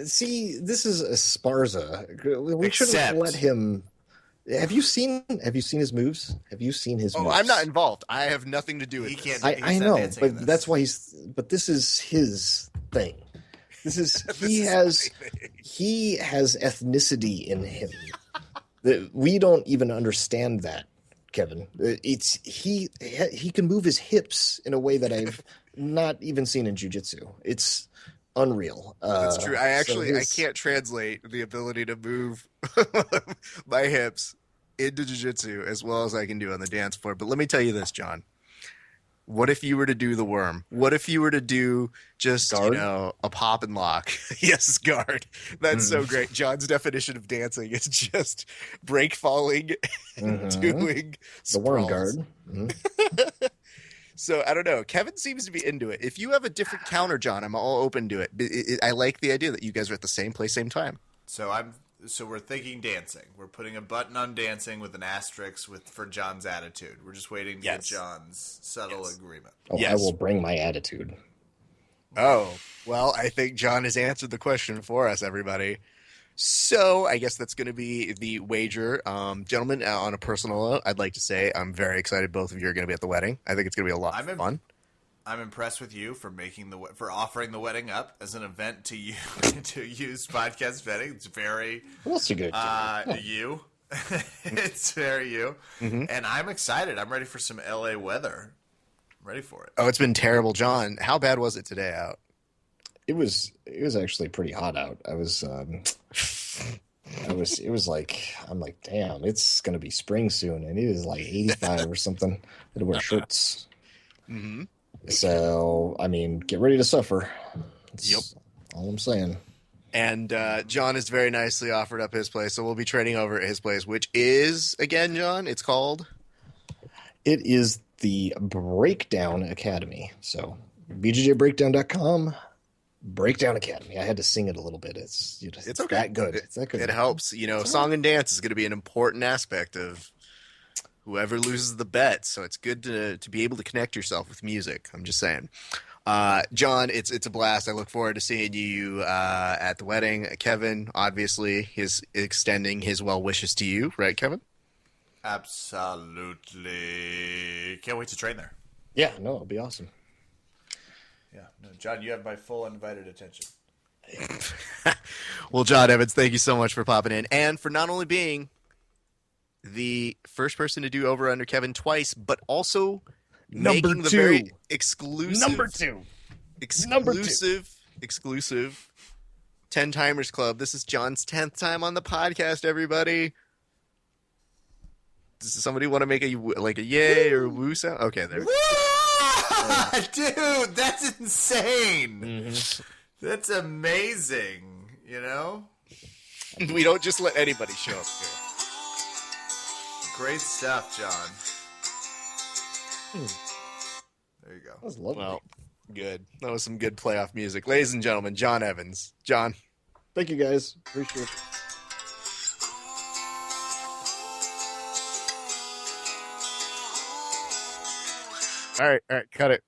See, this is Esparza. We Except- shouldn't let him. Have you seen his moves? Have you seen his moves? I'm not involved. I have nothing to do with He this. can't. I he's not know, dancing in but this. that's why but this is his thing. This is he has ethnicity in him. That we don't even understand that, Kevin. It's he can move his hips in a way that I've not even seen in jiu-jitsu. It's unreal. That's true. I can't translate the ability to move my hips into jiu-jitsu as well as I can do on the dance floor. But let me tell you this, John. What if you were to do the worm? What if you were to do just, Guard? a pop and lock? Yes, guard. That's so great. John's definition of dancing is just break falling and doing the worm sprawls. guard. Mhm. So I don't know. Kevin seems to be into it. If you have a different counter, John, I'm all open to it. I like the idea that you guys are at the same place, same time. So we're thinking dancing. We're putting a button on dancing with an asterisk for John's attitude. We're just waiting to get John's subtle agreement. Oh, Yes. I will bring my attitude. Oh, well, I think John has answered the question for us, everybody. So I guess that's going to be the wager. Gentlemen, on a personal note, I'd like to say I'm very excited both of you are going to be at the wedding. I think it's going to be a lot of fun. I'm impressed with you for offering the wedding up as an event to use podcast vetting. It's very What else you got? you. It's very you, and I'm excited. I'm ready for some LA weather. I'm ready for it. Oh, it's been terrible, John. How bad was it today out? It was actually pretty hot out. It was like, I'm like, damn, it's gonna be spring soon, and it is like 85 or something. I had to wear shorts. Mm-hmm. So I mean, get ready to suffer. That's Yep. all I'm saying. And John has very nicely offered up his place, so we'll be training over at his place, which is, again, John, it's called? It is the Breakdown Academy. So BJJBreakdown.com, Breakdown Academy. I had to sing it a little bit. It's okay. that good. It's that good. It helps. Song and dance is going to be an important aspect of whoever loses the bet. So it's good to be able to connect yourself with music. I'm just saying. John, it's a blast. I look forward to seeing you at the wedding. Kevin, obviously, is extending his well wishes to you, right, Kevin? Absolutely. Can't wait to train there. Yeah, no, it'll be awesome. Yeah. No, John, you have my full undivided attention. Well, John Evans, thank you so much for popping in and for not only being the first person to do over under Kevin twice, but also Number making the two. very exclusive Number two. exclusive 10 Timers Club. This is John's 10th time on the podcast, everybody. Does somebody want to make a yay or a woo sound? Okay, there. Dude, that's insane. Mm-hmm. That's amazing. We don't just let anybody show up here. Great stuff, John. There you go. That was lovely. Well, good. That was some good playoff music. Ladies and gentlemen, John Evans. John. Thank you, guys. Appreciate it. All right, cut it.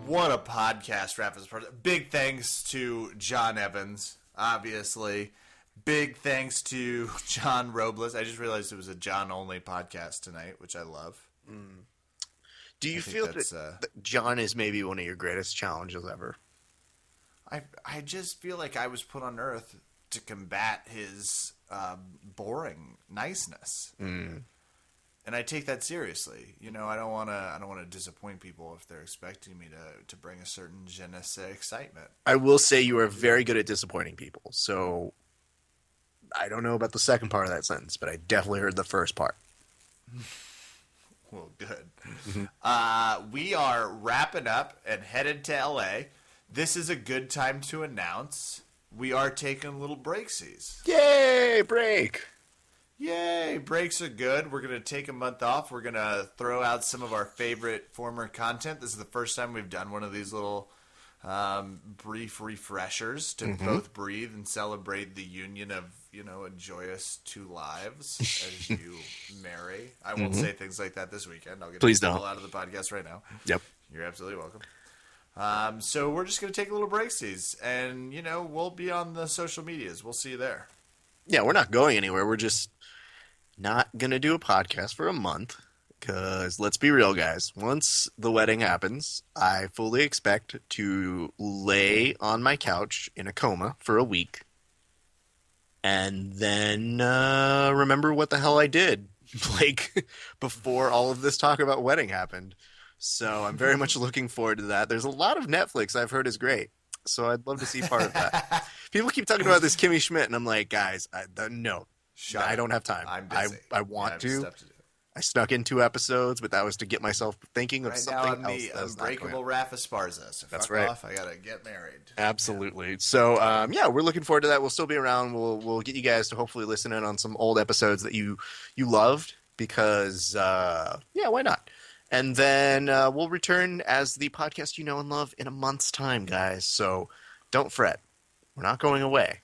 What a podcast, Raph is part of. Big thanks to John Evans, obviously. Big thanks to John Robles. I just realized it was a John-only podcast tonight, which I love. Do you feel that John is maybe one of your greatest challenges ever? I just feel like I was put on Earth to combat his boring niceness. And I take that seriously. You know, I don't want to disappoint people if they're expecting me to bring a certain je ne sais excitement. I will say you are very good at disappointing people. So I don't know about the second part of that sentence, but I definitely heard the first part. Well, good. We are wrapping up and headed to LA. This is a good time to announce we are taking little breaksies. Yay, break! Yay, breaks are good. We're going to take a month off. We're going to throw out some of our favorite former content. This is the first time we've done one of these little brief refreshers to both breathe and celebrate the union of, you know, a joyous two lives as you marry. I won't say things like that this weekend. I'll get Please it all don't. out of the podcast right now. Yep. You're absolutely welcome. So we're just going to take a little breaksies, and, you know, we'll be on the social medias. We'll see you there. Yeah, we're not going anywhere. We're just not going to do a podcast for a month because, let's be real, guys. Once the wedding happens, I fully expect to lay on my couch in a coma for a week and then remember what the hell I did, like, before all of this talk about wedding happened. So I'm very much looking forward to that. There's a lot of Netflix I've heard is great, so I'd love to see part of that. People keep talking about this Kimmy Schmidt, and I'm like, guys, no. I don't have time. I'm busy. I want to. Stuff to do. I snuck in 2 episodes, but that was to get myself thinking of Right something now, I'm else. the That's not unbreakable going on. Raph Esparza. So That's fuck right. off. I gotta get married. Absolutely. So, yeah, we're looking forward to that. We'll still be around. We'll get you guys to hopefully listen in on some old episodes that you loved because, yeah, why not? And then we'll return as the podcast you know and love in a month's time, guys. So don't fret. We're not going away.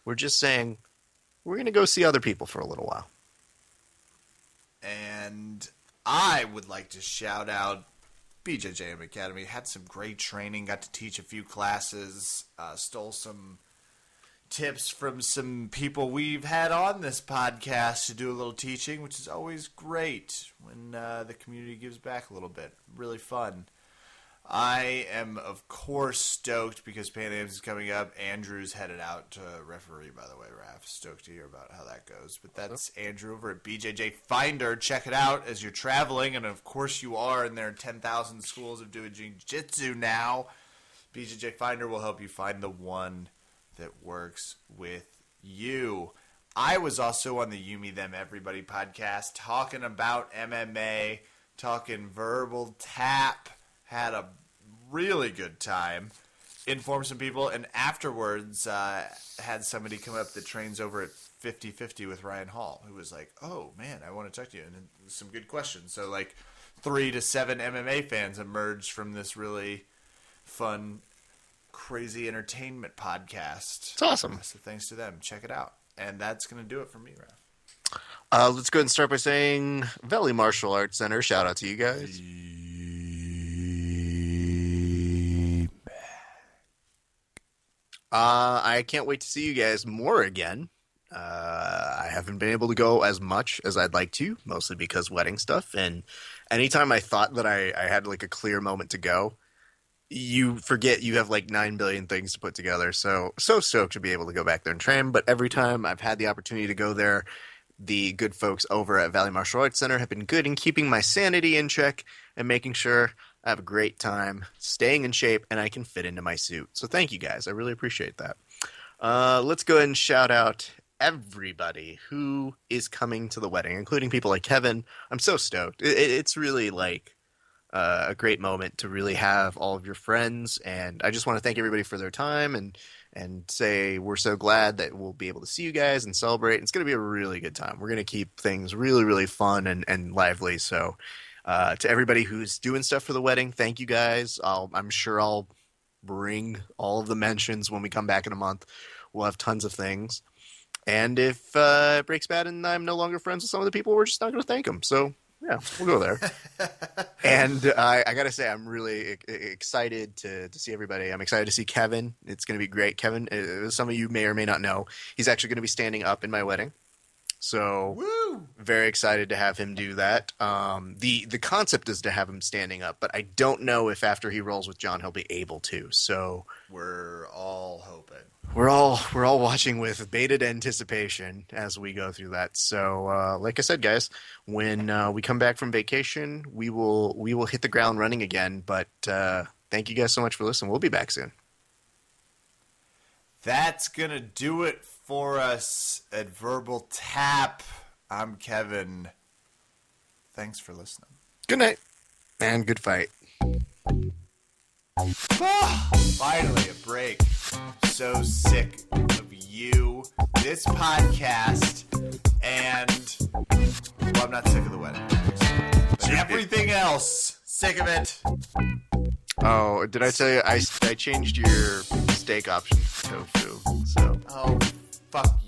We're just saying we're going to go see other people for a little while. And I would like to shout out BJJ Academy. Had some great training. Got to teach a few classes. Stole some tips from some people we've had on this podcast to do a little teaching, which is always great when the community gives back a little bit. Really fun. I am, of course, stoked because Pan Am's is coming up. Andrew's headed out to referee, by the way, Raph. Stoked to hear about how that goes. But that's Andrew over at BJJ Finder. Check it out as you're traveling, and of course you are, and there are 10,000 schools of doing jiu-jitsu now. BJJ Finder will help you find the one that works with you. I was also on the You Me Them Everybody podcast talking about MMA, talking verbal tap. Had a really good time, informed some people, and afterwards had somebody come up that trains over at 50/50 with Ryan Hall, who was like, oh, man, I want to talk to you, and some good questions. So, like, 3 to 7 MMA fans emerged from this really fun, crazy entertainment podcast. It's awesome. So thanks to them. Check it out. And that's going to do it for me, Raph. Let's go ahead and start by saying Valley Martial Arts Center. Shout out to you guys. I can't wait to see you guys more again. I haven't been able to go as much as I'd like to, mostly because wedding stuff. And anytime I thought that I had like a clear moment to go, you forget you have like 9 billion things to put together. So stoked to be able to go back there and train. But every time I've had the opportunity to go there, the good folks over at Valley Martial Arts Center have been good in keeping my sanity in check and making sure I have a great time, staying in shape, and I can fit into my suit. So thank you guys. I really appreciate that. Let's go ahead and shout out everybody who is coming to the wedding, including people like Kevin. I'm so stoked. It's really like a great moment to really have all of your friends, and I just want to thank everybody for their time and say we're so glad that we'll be able to see you guys and celebrate. It's going to be a really good time. We're going to keep things really, really fun and lively. So to everybody who's doing stuff for the wedding, thank you guys. I'm sure I'll bring all of the mentions when we come back in a month. We'll have tons of things. And if it breaks bad and I'm no longer friends with some of the people, we're just not going to thank them. So Yeah, we'll go there. And I got to say, I'm really excited to see everybody. I'm excited to see Kevin. It's going to be great. Kevin, some of you may or may not know, he's actually going to be standing up in my wedding. So Woo! Very excited to have him do that. The concept is to have him standing up, but I don't know if after he rolls with John, he'll be able to. So we're all hoping. We're all watching with bated anticipation as we go through that. So, like I said, guys, when we come back from vacation, we will hit the ground running again. But thank you guys so much for listening. We'll be back soon. That's gonna do it for us at Verbal Tap. I'm Kevin. Thanks for listening. Good night and good fight. Finally, a break. So sick of you, this podcast, and well, I'm not sick of the wedding, but everything else, sick of it. Oh, did I tell you I changed your steak option to tofu? So Oh, fuck